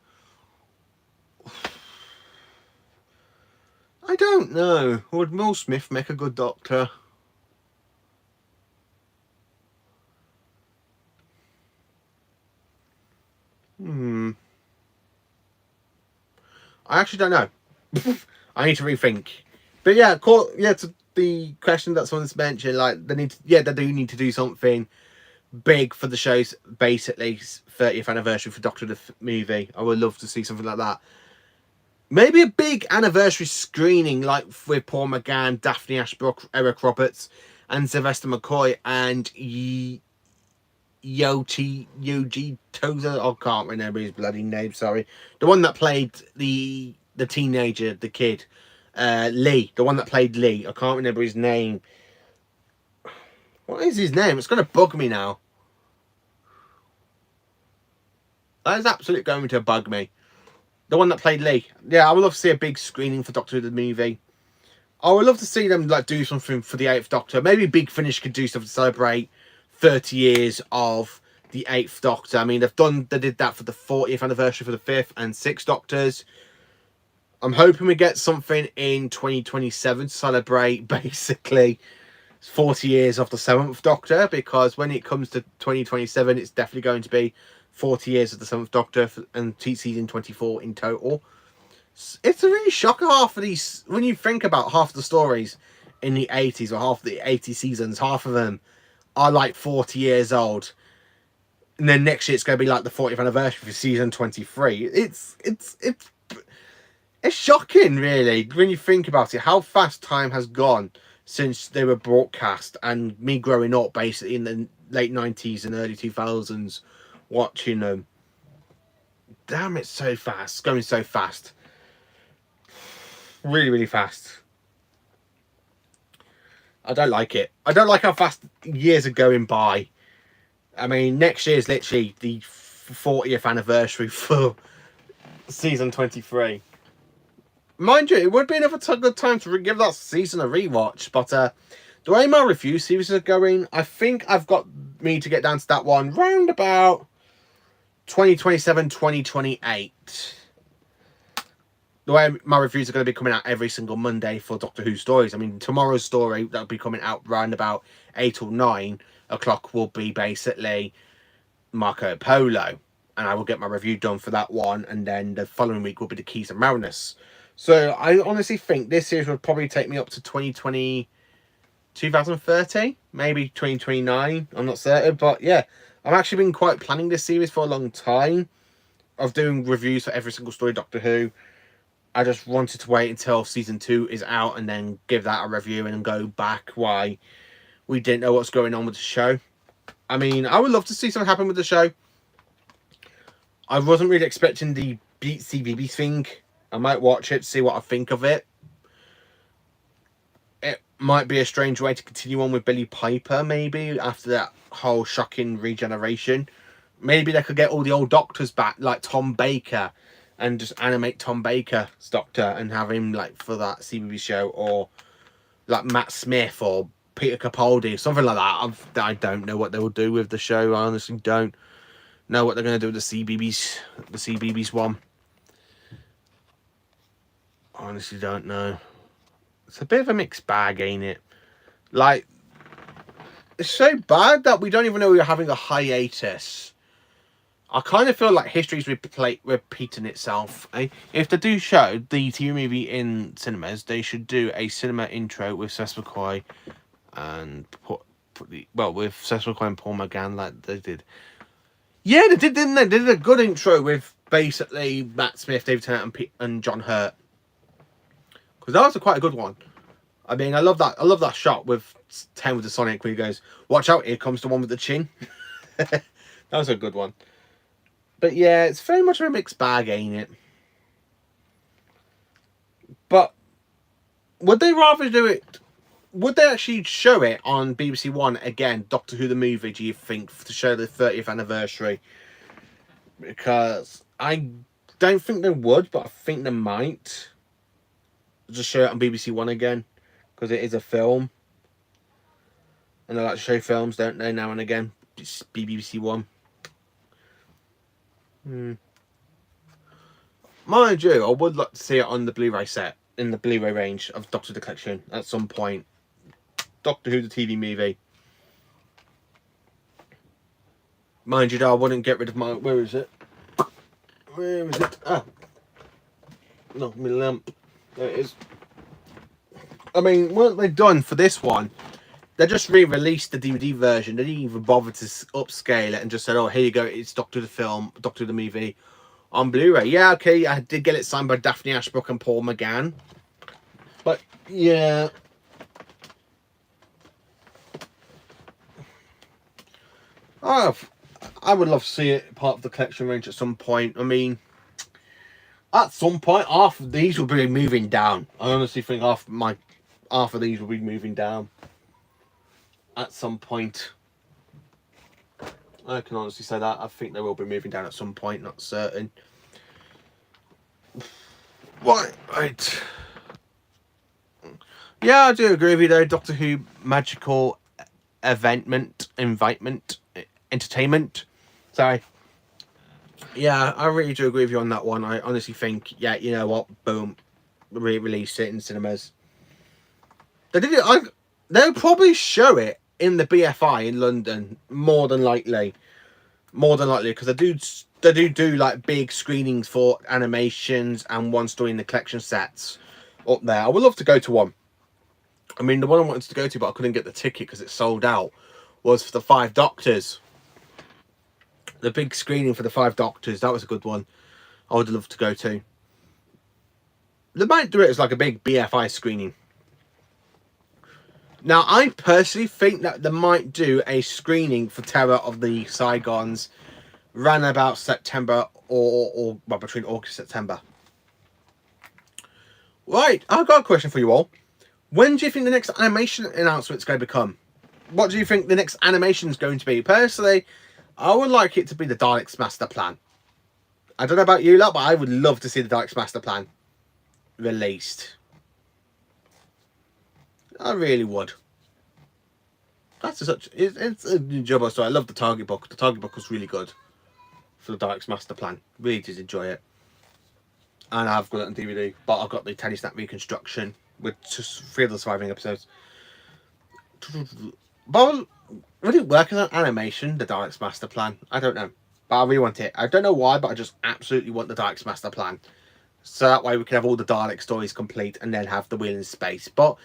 I don't know. Would Will Smith make a good Doctor? I actually don't know. I need to rethink. But yeah, to the question that someone's mentioned, like they do need to do something big for the show's basically 30th anniversary for Doctor the movie. I would love to see something like that. Maybe a big anniversary screening, like with Paul McGann, Daphne Ashbrook, Eric Roberts, and Sylvester McCoy, and Yoji Toza. I can't remember his bloody name. Sorry, the one that played the teenager, the kid, Lee. The one that played Lee. I can't remember his name. What is his name? It's gonna bug me now. That is absolutely going to bug me. The one that played Lee. Yeah, I would love to see a big screening for Doctor Who the movie. I would love to see them like do something for the 8th Doctor. Maybe Big Finish could do something to celebrate 30 years of the 8th Doctor. I mean, they did that for the 40th anniversary for the 5th and 6th Doctors. I'm hoping we get something in 2027 to celebrate basically 40 years of the 7th Doctor, because when it comes to 2027, it's definitely going to be 40 years of the 7th Doctor and season 24 in total. It's a really shocker, half of these, when you think about half the stories in the 80s or half the 80 seasons, half of them are like 40 years old. And then next year it's going to be like the 40th anniversary for season 23. It's shocking, really, when you think about it, how fast time has gone since they were broadcast, and me growing up basically in the late 90s and early 2000s watching them. Damn, it's so fast. It's going so fast. Really, really fast. I don't like it. I don't like how fast years are going by. I mean, next year is literally the 40th anniversary for season 23. Mind you, it would be another good time to give that season a rewatch, but the way my review series are going, I think I've got me to get down to that one round about 2027, 2028. The way my reviews are going to be coming out every single Monday for Doctor Who stories. I mean, tomorrow's story that'll be coming out round about 8 or 9 o'clock will be basically Marco Polo, and I will get my review done for that one, and then the following week will be the Keys of Marinus. So I honestly think this series would probably take me up to 2030, maybe 2029. I'm not certain, but yeah, I've actually been quite planning this series for a long time of doing reviews for every single story Doctor Who. I just wanted to wait until season 2 is out and then give that a review and go back why we didn't know what's going on with the show. I mean, I would love to see something happen with the show. I wasn't really expecting the CBeebies thing. I might watch it, see what I think of it. It might be a strange way to continue on with Billie Piper, maybe, after that whole shocking regeneration. Maybe they could get all the old Doctors back, like Tom Baker, and just animate Tom Baker's Doctor and have him like for that CBeebies show, or like Matt Smith or Peter Capaldi, something like that. I don't know what they will do with the show. I honestly don't know what they're going to do with the CBeebies one. I honestly don't know. It's a bit of a mixed bag, ain't it? Like, it's so bad that we don't even know we're having a hiatus. I kind of feel like history's repeating itself. If they do show the TV movie in cinemas, they should do a cinema intro with Seth MacFarlane and with Seth MacFarlane and Paul McGann like they did. Yeah, they did, didn't they? They did a good intro with basically Matt Smith, David Tennant, and John Hurt. Because that was quite a good one. I mean, I love that shot with Ten with the Sonic where he goes, "Watch out! Here comes the one with the chin." That was a good one. But yeah, it's very much of a mixed bag, ain't it? But would they rather do it? Would they actually show it on BBC One again, Doctor Who the movie, do you think, to show the 30th anniversary? Because I don't think they would, but I think they might. Just show it on BBC One again, because it is a film. And they like to show films, don't they, now and again? It's BBC One. Mind you, I would like to see it on the Blu-ray set, in the Blu-ray range of Doctor Who the Collection at some point. Doctor Who the TV movie. Mind you, though, I wouldn't get rid of my... Where is it? Where is it? Ah. No, my lamp. There it is. I mean, what they've done for this one, they just re-released the DVD version. They didn't even bother to upscale it and just said, "Oh, here you go, it's Doctor Who the film, Doctor Who the movie on Blu-ray." Yeah, okay, I did get it signed by Daphne Ashbrook and Paul McGann. But, yeah... I would love to see it part of the collection range at some point. I mean, at some point, half of these will be moving down. I honestly think half of these will be moving down at some point. I can honestly say that. I think they will be moving down at some point, not certain. Right. Yeah, I do agree with you though. Doctor Who magical entertainment. Sorry. Yeah, I really do agree with you on that one. I honestly think, yeah, you know what? Boom. Re-release it in cinemas. They did it. They'll probably show it in the BFI in London, more than likely. More than likely, because they do like big screenings for animations and one story in the collection sets up there. I would love to go to one. I mean, the one I wanted to go to, but I couldn't get the ticket because it's sold out, was for the Five Doctors. The big screening for the Five Doctors, that was a good one. I would love to go to. They might do it as like a big BFI screening. Now, I personally think that they might do a screening for Terror of the Saigons around about September or well, between August and September. Right, I've got a question for you all. When do you think the next animation announcement is going to become? What do you think the next animation is going to be? Personally, I would like it to be the Daleks Master Plan. I don't know about you lot, but I would love to see the Daleks Master Plan released. I really would. It's a enjoyable story. I love the Target book. The Target book was really good for the Daleks Master Plan. Really did enjoy it. And I've got it on DVD, but I've got the Teddy Snap reconstruction with just 3 of the surviving episodes. But would it work as an animation, the Daleks Master Plan? I don't know. But I really want it. I don't know why, but I just absolutely want the Daleks Master Plan. So that way we can have all the Dalek stories complete and then have the Wheel in Space. But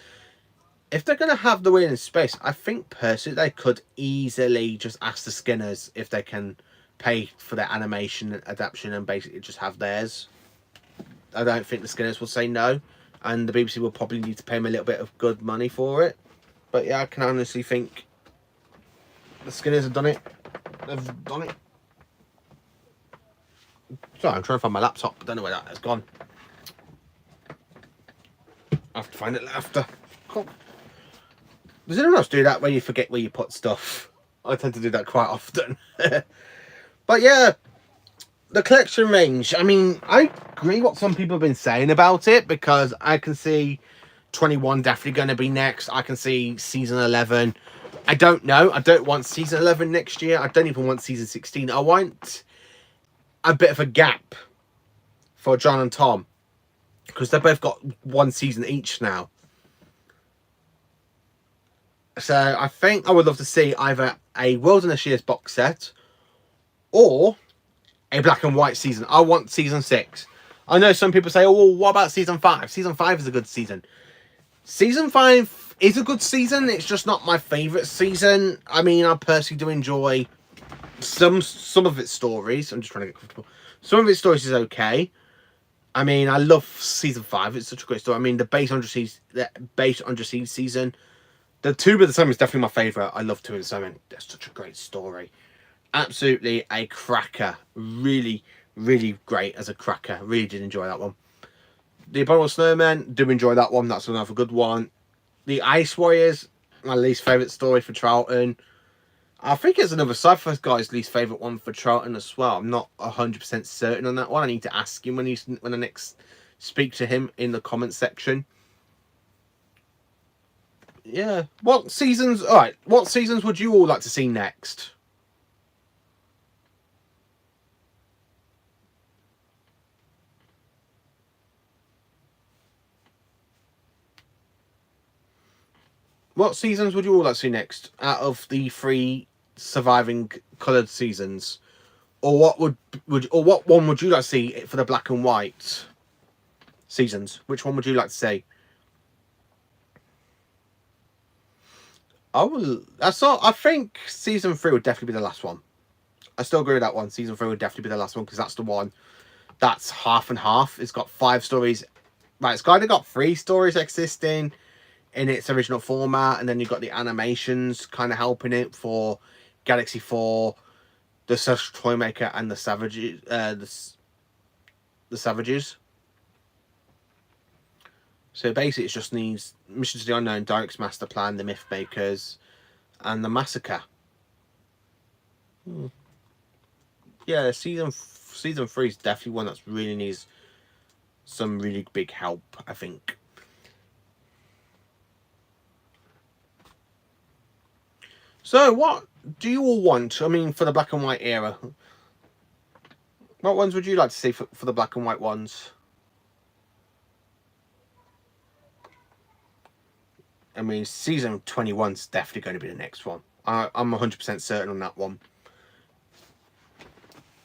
if they're going to have the Wheel in Space, I think personally they could easily just ask the Skinners if they can pay for their animation adaptation and basically just have theirs. I don't think the Skinners will say no. And the BBC will probably need to pay them a little bit of good money for it. But yeah, I can honestly think the Skinners have done it. They've done it. Sorry, I'm trying to find my laptop. I don't know where that has gone. I have to find it after. Cool. Does anyone else do that where you forget where you put stuff? I tend to do that quite often. But yeah, the collection range. I mean, I agree what some people have been saying about it, because I can see 21 definitely going to be next. I can see season 11. I don't know. I don't want season 11 next year. I don't even want season 16. I want a bit of a gap for John and Tom, because they've both got 1 season each now. So I think I would love to see either a Wilderness Years box set or a black and white season. I want season 6. I know some people say, oh, well, what about season 5? Season 5 is a good season. Season 5 is a good season. It's just not my favourite season. I mean, I personally do enjoy some of its stories. I'm just trying to get comfortable. Some of its stories is okay. I mean, I love season 5. It's such a great story. I mean, the base Under Siege season, the Tomb of the Sun is definitely my favourite. I love Tomb of the Sun. That's such a great story. Absolutely a cracker. Really, really great as a cracker. Really did enjoy that one. The Abominable Snowmen, do enjoy that one. That's another good one. The Ice Warriors, my least favourite story for Troughton. I think it's another Sci-Fi guy's least favourite one for Troughton as well. I'm not 100% certain on that one. I need to ask him when I next speak to him in the comment section. Yeah. What seasons? All right. What seasons would you all like to see next? What seasons would you all like to see next out of the 3 surviving coloured seasons? Or what what one would you like to see for the black and white seasons? Which one would you like to see? I think season 3 would definitely be the last one. I still agree with that one. Season 3 would definitely be the last one because that's the one that's half and half. It's got 5 stories. Right, it's kind of got 3 stories existing in its original format, and then you've got the animations kind of helping it for Galaxy 4, the Social Toymaker, and the Savages. The Savages. So basically, it just needs Mission to the Unknown, Direct's Master Plan, the Myth Makers, and the Massacre. Yeah, season 3 is definitely one that's really needs some really big help, I think. So, what do you all want? I mean, for the black and white era, what ones would you like to see for the black and white ones? I mean, season 21 is definitely going to be the next one. I'm 100% certain on that one.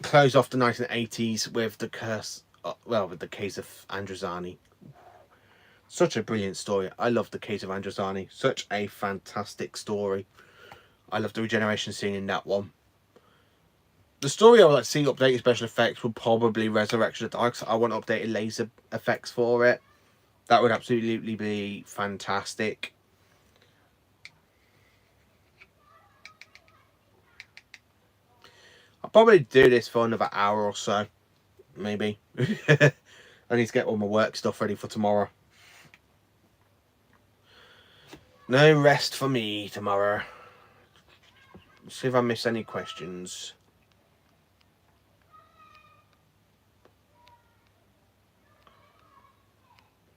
Close off the 1980s with the curse, with the case of Androzani. Such a brilliant story. I love the case of Androzani. Such a fantastic story. I love the regeneration scene in that one. The story I would like to see updated special effects would probably Resurrection of the Dark. I want updated laser effects for it. That would absolutely be fantastic. I'll probably do this for another hour or so. Maybe. I need to get all my work stuff ready for tomorrow. No rest for me tomorrow. Let's see if I miss any questions.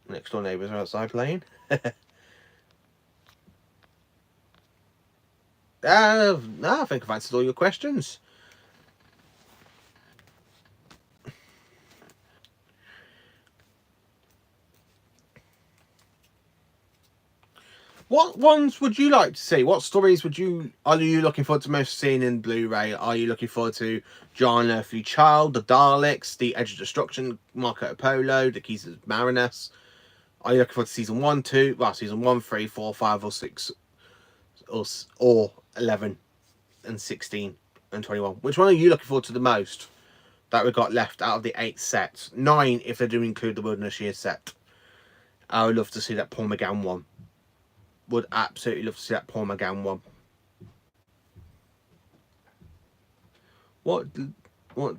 Next door neighbours are outside playing. No, I think I've answered all your questions. What ones would you like to see? What stories are you looking forward to most seeing in Blu-ray? Are you looking forward to John Earthly Child, the Daleks, the Edge of Destruction, Marco Polo, the Keys of Marinus? Are you looking forward to season 1, 2, well, season 1, 3, 4, 5, or 6, or 11, and 16, and 21? Which one are you looking forward to the most that we've got left out of the 8 sets? 9 if they do include the Wilderness Year set. I would love to see that Paul McGann one. Would absolutely love to see that Paul McGann one. What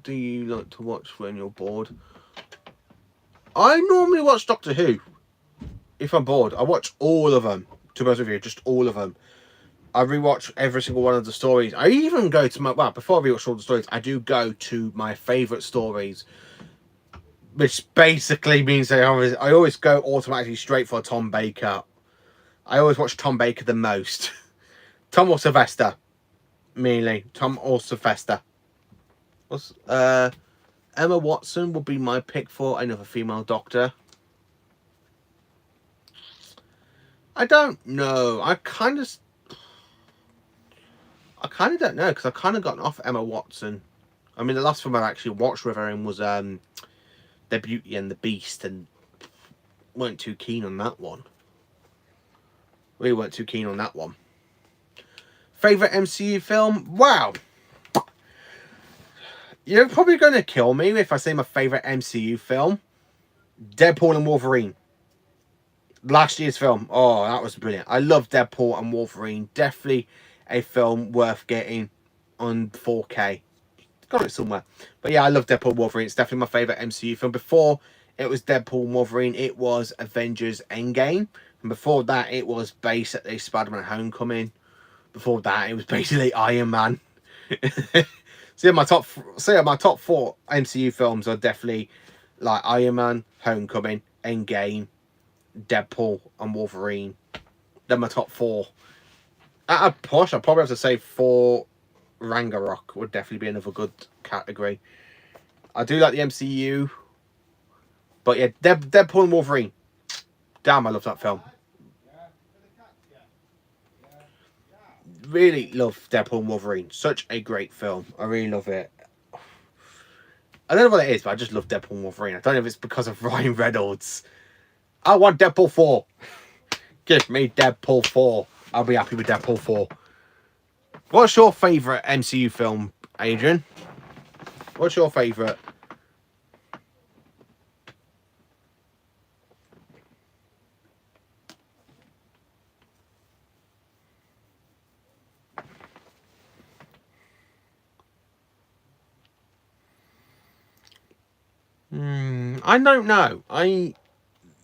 do you like to watch when you're bored? I normally watch Doctor Who. If I'm bored, I watch all of them. To be honest with you, just all of them. I rewatch every single one of the stories. I even go to before I rewatch all the stories, I do go to my favourite stories. Which basically means I always go automatically straight for Tom Baker. I always watch Tom Baker the most. Tom or Sylvester. Mainly. Tom or Sylvester. Emma Watson would be my pick for another female Doctor. I don't know. I kind of don't know because I've kind of gotten off Emma Watson. I mean, the last film I actually watched with her was The Beauty and the Beast, and weren't too keen on that one. We weren't too keen on that one. Favorite MCU film? Wow. You're probably going to kill me if I say my favorite MCU film. Deadpool and Wolverine. Last year's film. Oh, that was brilliant. I love Deadpool and Wolverine. Definitely a film worth getting on 4K. Got it somewhere. But yeah, I love Deadpool and Wolverine. It's definitely my favourite MCU film. Before it was Deadpool and Wolverine, it was Avengers Endgame. And before that, it was basically Spider-Man Homecoming. Before that, it was basically Iron Man. So yeah, my top 4 MCU films are definitely like Iron Man, Homecoming, Endgame, Deadpool, and Wolverine. They're my top 4. At a push, I'd probably have to say Thor Ragnarok would definitely be another good category. I do like the MCU, but yeah, Deadpool and Wolverine. Damn, I love that film. Really love Deadpool and Wolverine. Such a great film. I really love it. I don't know what it is, but I just love Deadpool and Wolverine. I don't know if it's because of Ryan Reynolds. I want Deadpool 4. Give me Deadpool 4. I'll be happy with Deadpool 4. What's your favourite MCU film, Adrian? What's your favourite? I don't know. I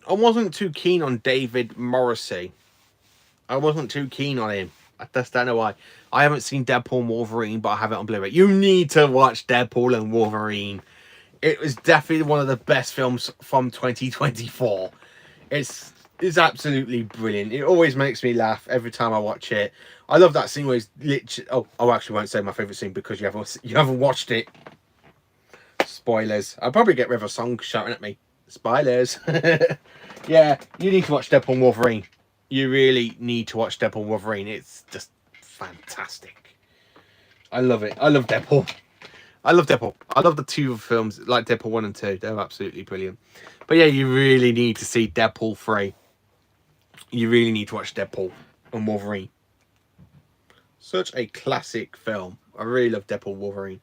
wasn't too keen on David Morrissey. I wasn't too keen on him. I just don't know why. I haven't seen Deadpool and Wolverine, but I have it on Blu-ray. You need to watch Deadpool and Wolverine. It was definitely one of the best films from 2024. It's absolutely brilliant. It always makes me laugh every time I watch it. I love that scene where he's literally... Oh, I actually won't say my favourite scene because you haven't watched it. Spoilers. I'll probably get rid of a song shouting at me. Spoilers. Yeah, you need to watch Deadpool and Wolverine. You really need to watch Deadpool and Wolverine. It's just fantastic. I love it. I love Deadpool. I love Deadpool. I love the 2 films, like Deadpool 1 and 2. They're absolutely brilliant. But yeah, you really need to see Deadpool 3. You really need to watch Deadpool and Wolverine. Such a classic film. I really love Deadpool and Wolverine.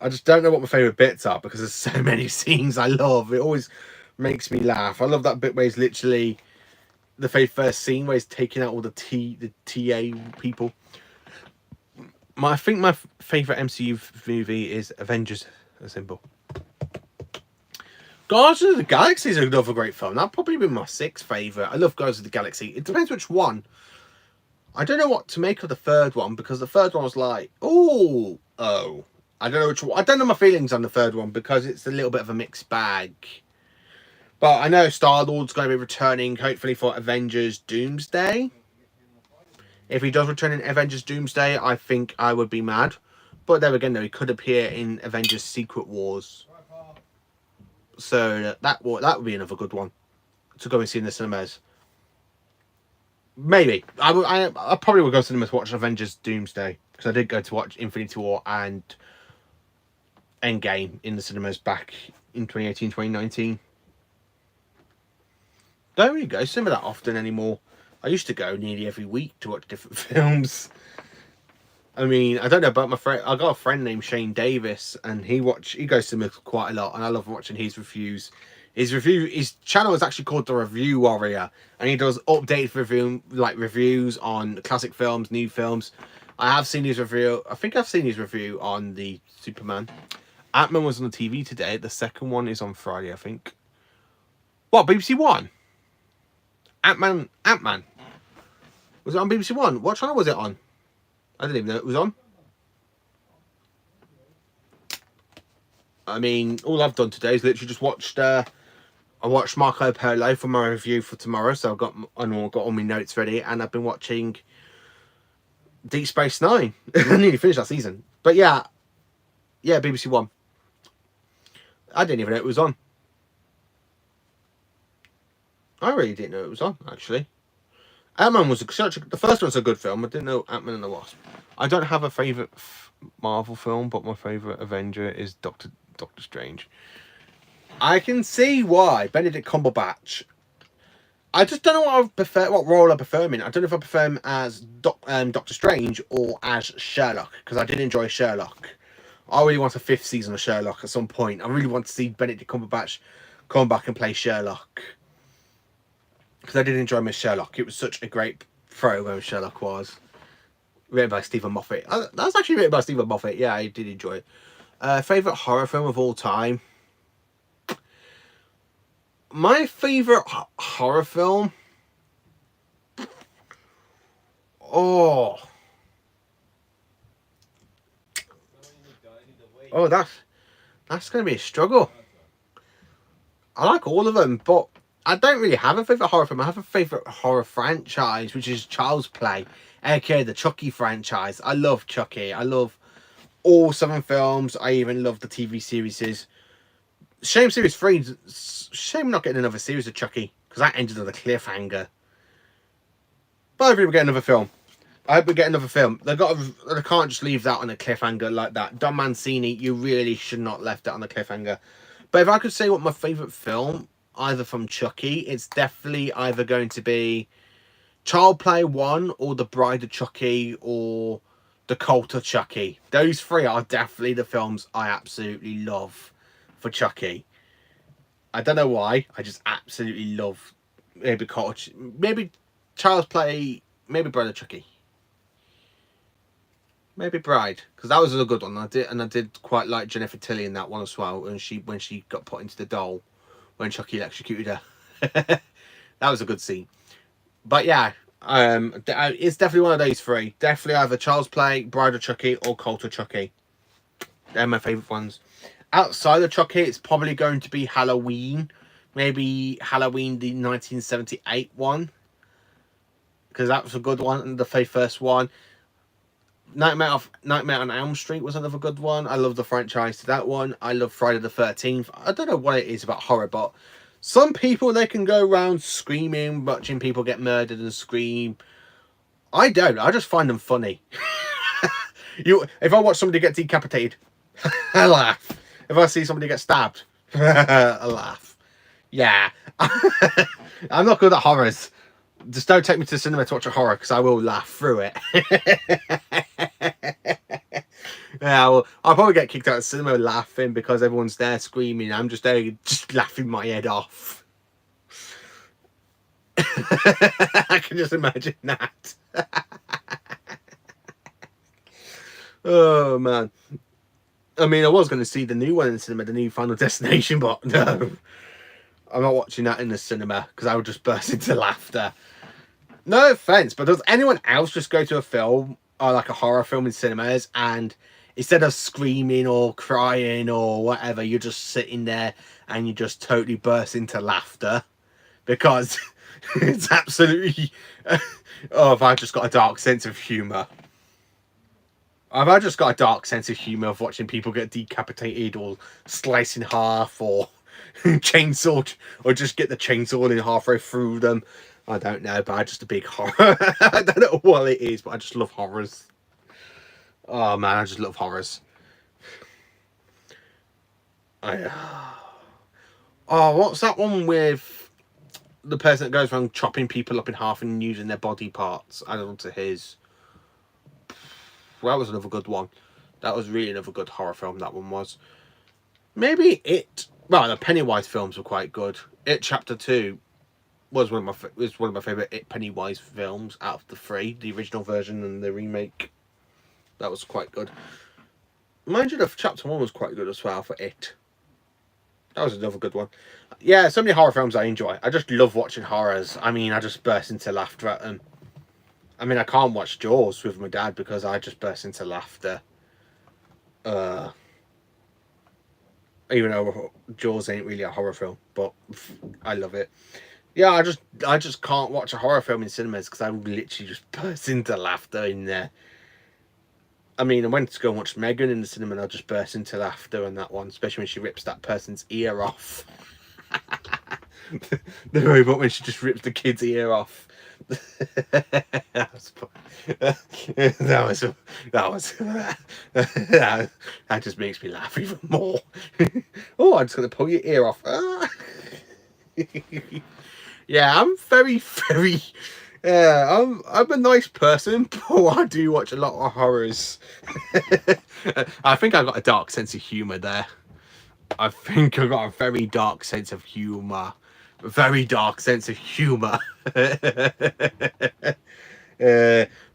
I just don't know what my favourite bits are because there's so many scenes I love. It always makes me laugh. I love that bit where he's literally... The very first scene where he's taking out all the TA people. I think my favourite MCU movie is Avengers Assemble. Guardians of the Galaxy is another great film. That'd probably be my 6th favourite. I love Guardians of the Galaxy. It depends which one. I don't know what to make of the 3rd one because the 3rd one was like, oh. I don't know which one. I don't know my feelings on the 3rd one because it's a little bit of a mixed bag. But I know Star-Lord's going to be returning, hopefully, for Avengers Doomsday. If he does return in Avengers Doomsday, I think I would be mad. But there again, though, he could appear in Avengers Secret Wars. So that would be another good one to go and see in the cinemas. Maybe. I probably would go to cinemas to watch Avengers Doomsday. Because I did go to watch Infinity War and Endgame in the cinemas back in 2018, 2019. Don't really go cinema that often anymore. I used to go nearly every week to watch different films. I mean, I don't know about my friend. I got a friend named Shane Davis, and he goes cinema quite a lot, and I love watching his reviews. His channel is actually called The Review Warrior, and he does updated reviews on classic films, new films. I have seen his review. I think I've seen his review on the Superman. Ant-Man was on the TV today. The second one is on Friday, I think. What, BBC One? Ant-Man. Was it on BBC One? What channel was it on? I didn't even know it was on. I mean, all I've done today is literally just watched... I watched Marco Polo for my review for tomorrow, so I've got all my notes ready, and I've been watching Deep Space Nine. I nearly finished that season. But yeah, BBC One. I didn't even know it was on. I really didn't know it was on, actually. Ant-Man was the first one's a good film. I didn't know Ant-Man and the Wasp. I don't have a favourite Marvel film, but my favourite Avenger is Doctor Strange. I can see why Benedict Cumberbatch. I just don't know what I prefer, what role I prefer him in. I don't know if I prefer him as Doctor Strange or as Sherlock, because I did enjoy Sherlock. I really want a 5th season of Sherlock at some point. I really want to see Benedict Cumberbatch come back and play Sherlock, because I did enjoy Miss Sherlock. It was such a great program Sherlock was. Written by Stephen Moffat. That was actually written by Stephen Moffat. Yeah, I did enjoy it. Favourite horror film of all time? My favourite horror film? Oh, that's going to be a struggle. I like all of them, but I don't really have a favourite horror film. I have a favourite horror franchise, which is Child's Play, aka the Chucky franchise. I love Chucky. I love all 7 films. I even love the TV series. Shame Series 3. Shame we're not getting another series of Chucky, because that ended on a cliffhanger. But I hope we get another film. I hope we get another film. They can't just leave that on a cliffhanger like that. Don Mancini, you really should not left that on a cliffhanger. But if I could say what my favourite film, either from Chucky, it's definitely either going to be Child Play 1 or The Bride of Chucky or The Cult of Chucky. Those 3 are definitely the films I absolutely love for Chucky. I don't know why. I just absolutely love maybe Child's Play, maybe Bride of Chucky. Maybe Bride, because that was a good one. I did quite like Jennifer Tilly in that one as well, and when she got put into the doll when Chucky electrocuted her. That was a good scene. But yeah, it's definitely one of those 3. Definitely either Child's Play, Bride of Chucky, or Cult of Chucky. They're my favourite ones. Outside of Chucky, it's probably going to be Halloween. Maybe Halloween, the 1978 one, because that was a good one, the very first one. Nightmare on Elm Street was another good one. I love the franchise to that one. I love Friday the 13th. I don't know what it is about horror, but some people, they can go around screaming, watching people get murdered and scream. I don't. I just find them funny. If I watch somebody get decapitated, I laugh. If I see somebody get stabbed, I laugh. Yeah. I'm not good at horrors. Just don't take me to the cinema to watch a horror, because I will laugh through it. Yeah, well, I'll probably get kicked out of the cinema laughing because everyone's there screaming. I'm just there, just laughing my head off. I can just imagine that. Oh, man. I mean, I was going to see the new one in the cinema, the new Final Destination, but no. I'm not watching that in the cinema because I would just burst into laughter. No offense, but does anyone else just go to a film or like a horror film in cinemas, and instead of screaming or crying or whatever, you're just sitting there and you just totally burst into laughter because it's absolutely... Oh, have I just got a dark sense of humour? Have I just got a dark sense of humour of watching people get decapitated or sliced in half or chainsawed, or just get the chainsaw in halfway through them? I don't know, but I'm just a big horror. I don't know what it is, but I just love horrors. Oh man, I just love horrors. Oh, what's that one with the person that goes around chopping people up in half and using their body parts added onto his? Well, that was another good one. That was really another good horror film, that one was. Maybe It. Well, the Pennywise films were quite good. It Chapter 2 was one of my favourite It Pennywise films out of the 3. The original version and the remake. That was quite good. Mind you, the Chapter 1 was quite good as well for It. That was another good one. Yeah, so many horror films I enjoy. I just love watching horrors. I mean, I just burst into laughter at them. I mean, I can't watch Jaws with my dad because I just burst into laughter. Even though Jaws ain't really a horror film, but I love it. Yeah, I just can't watch a horror film in cinemas because I would literally just burst into laughter in there. I mean, I went to go and watch Megan in the cinema and I just burst into laughter on that one, especially when she rips that person's ear off. The robot, when she just rips the kid's ear off. that was that just makes me laugh even more. Oh, I'm just gonna pull your ear off. Yeah, I'm very I'm a nice person, but I do watch a lot of horrors. I think I got a dark sense of humor there. I think I got a very dark sense of humor. Very dark sense of humor. Right,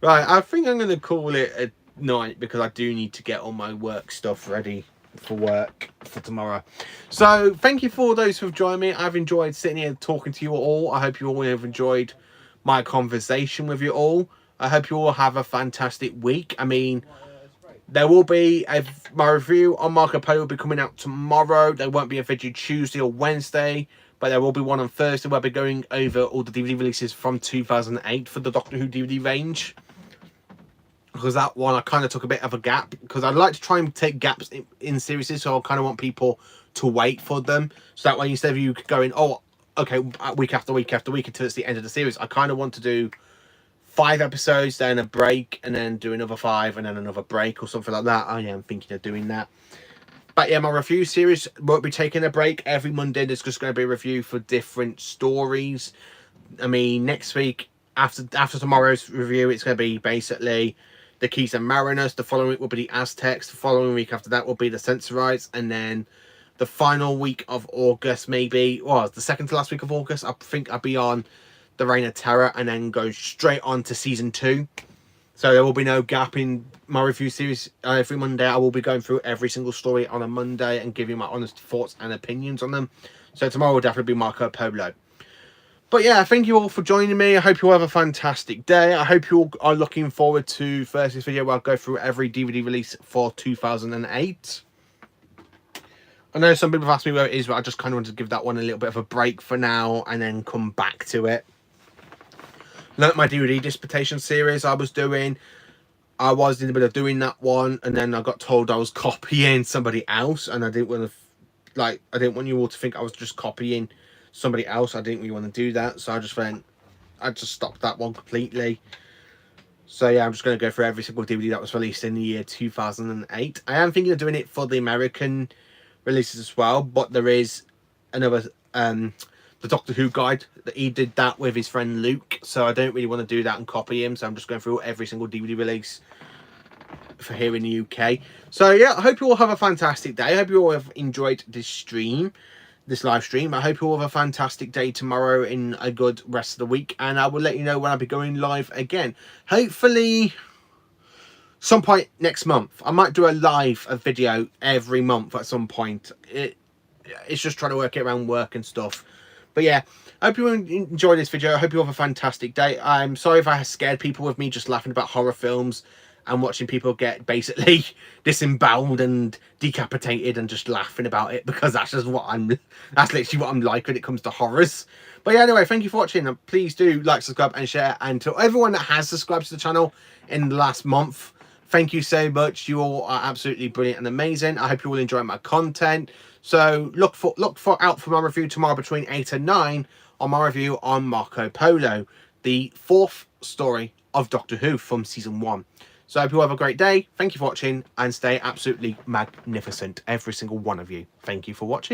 I think I'm going to call it a night because I do need to get all my work stuff ready for work for tomorrow. So thank you for those who've joined me. I've enjoyed sitting here talking to you all. I hope you all have enjoyed my conversation with you all. I hope you all have a fantastic week. I mean, there will be my review on Marco Polo will be coming out tomorrow. There won't be a video Tuesday or Wednesday, but there will be one on Thursday where I'll be going over all the DVD releases from 2008 for the Doctor Who DVD range. Because that one I kind of took a bit of a gap, because I'd like to try and take gaps in series, so I kind of want people to wait for them, so that way instead of you going, oh, okay, week after week after week until it's the end of the series, I kind of want to do 5 episodes, then a break, and then do another 5, and then another break or something like that. I am thinking of doing that. But yeah, my review series won't be taking a break. Every Monday there's just going to be a review for different stories. I mean, next week, after tomorrow's review, it's going to be basically the Keys and Mariners. The following week will be the Aztecs. The following week after that will be the Sensorites. And then the final week of August, maybe, well, the second to last week of August, I think I'll be on the Reign of Terror, and then go straight on to season 2. So there will be no gap in my review series. Every Monday I will be going through every single story on a Monday and giving my honest thoughts and opinions on them. So tomorrow will definitely be Marco Polo. But yeah, thank you all for joining me. I hope you all have a fantastic day. I hope you all are looking forward to Thursday's video where I'll go through every DVD release for 2008. I know some people have asked me where it is, but I just kind of want to give that one a little bit of a break for now and then come back to it. Like my DVD dissertation series I was doing, I was in the middle of doing that one, and then I got told I was copying somebody else, and I didn't want to, I didn't want you all to think I was just copying somebody else. I didn't really want to do that, so I just stopped that one completely. So yeah, I'm just going to go through every single DVD that was released in the year 2008. I am thinking of doing it for the American releases as well, but there is another the Doctor Who guide that he did that with his friend Luke, so I don't really want to do that and copy him, so I'm just going through every single DVD release for here in the UK. So yeah, I hope you all have a fantastic day. I hope you all have enjoyed this live stream. I hope you all have a fantastic day tomorrow in a good rest of the week, and I will let you know when I'll be going live again. Hopefully some point next month. I might do a video every month at some point. It's just trying to work it around work and stuff. But yeah, I hope you enjoyed this video. I hope you have a fantastic day. I'm sorry if I scared people with me just laughing about horror films and watching people get basically disemboweled and decapitated and just laughing about it, because that's just that's literally what I'm like when it comes to horrors. But yeah, anyway, thank you for watching, and please do like, subscribe and share. And to everyone that has subscribed to the channel in the last month, thank you so much. You all are absolutely brilliant and amazing. I hope you all enjoy my content. So look out for my review tomorrow between 8 and 9 on my review on Marco Polo, the 4th story of Doctor Who from season 1. So I hope you all have a great day. Thank you for watching, and stay absolutely magnificent, every single one of you. Thank you for watching.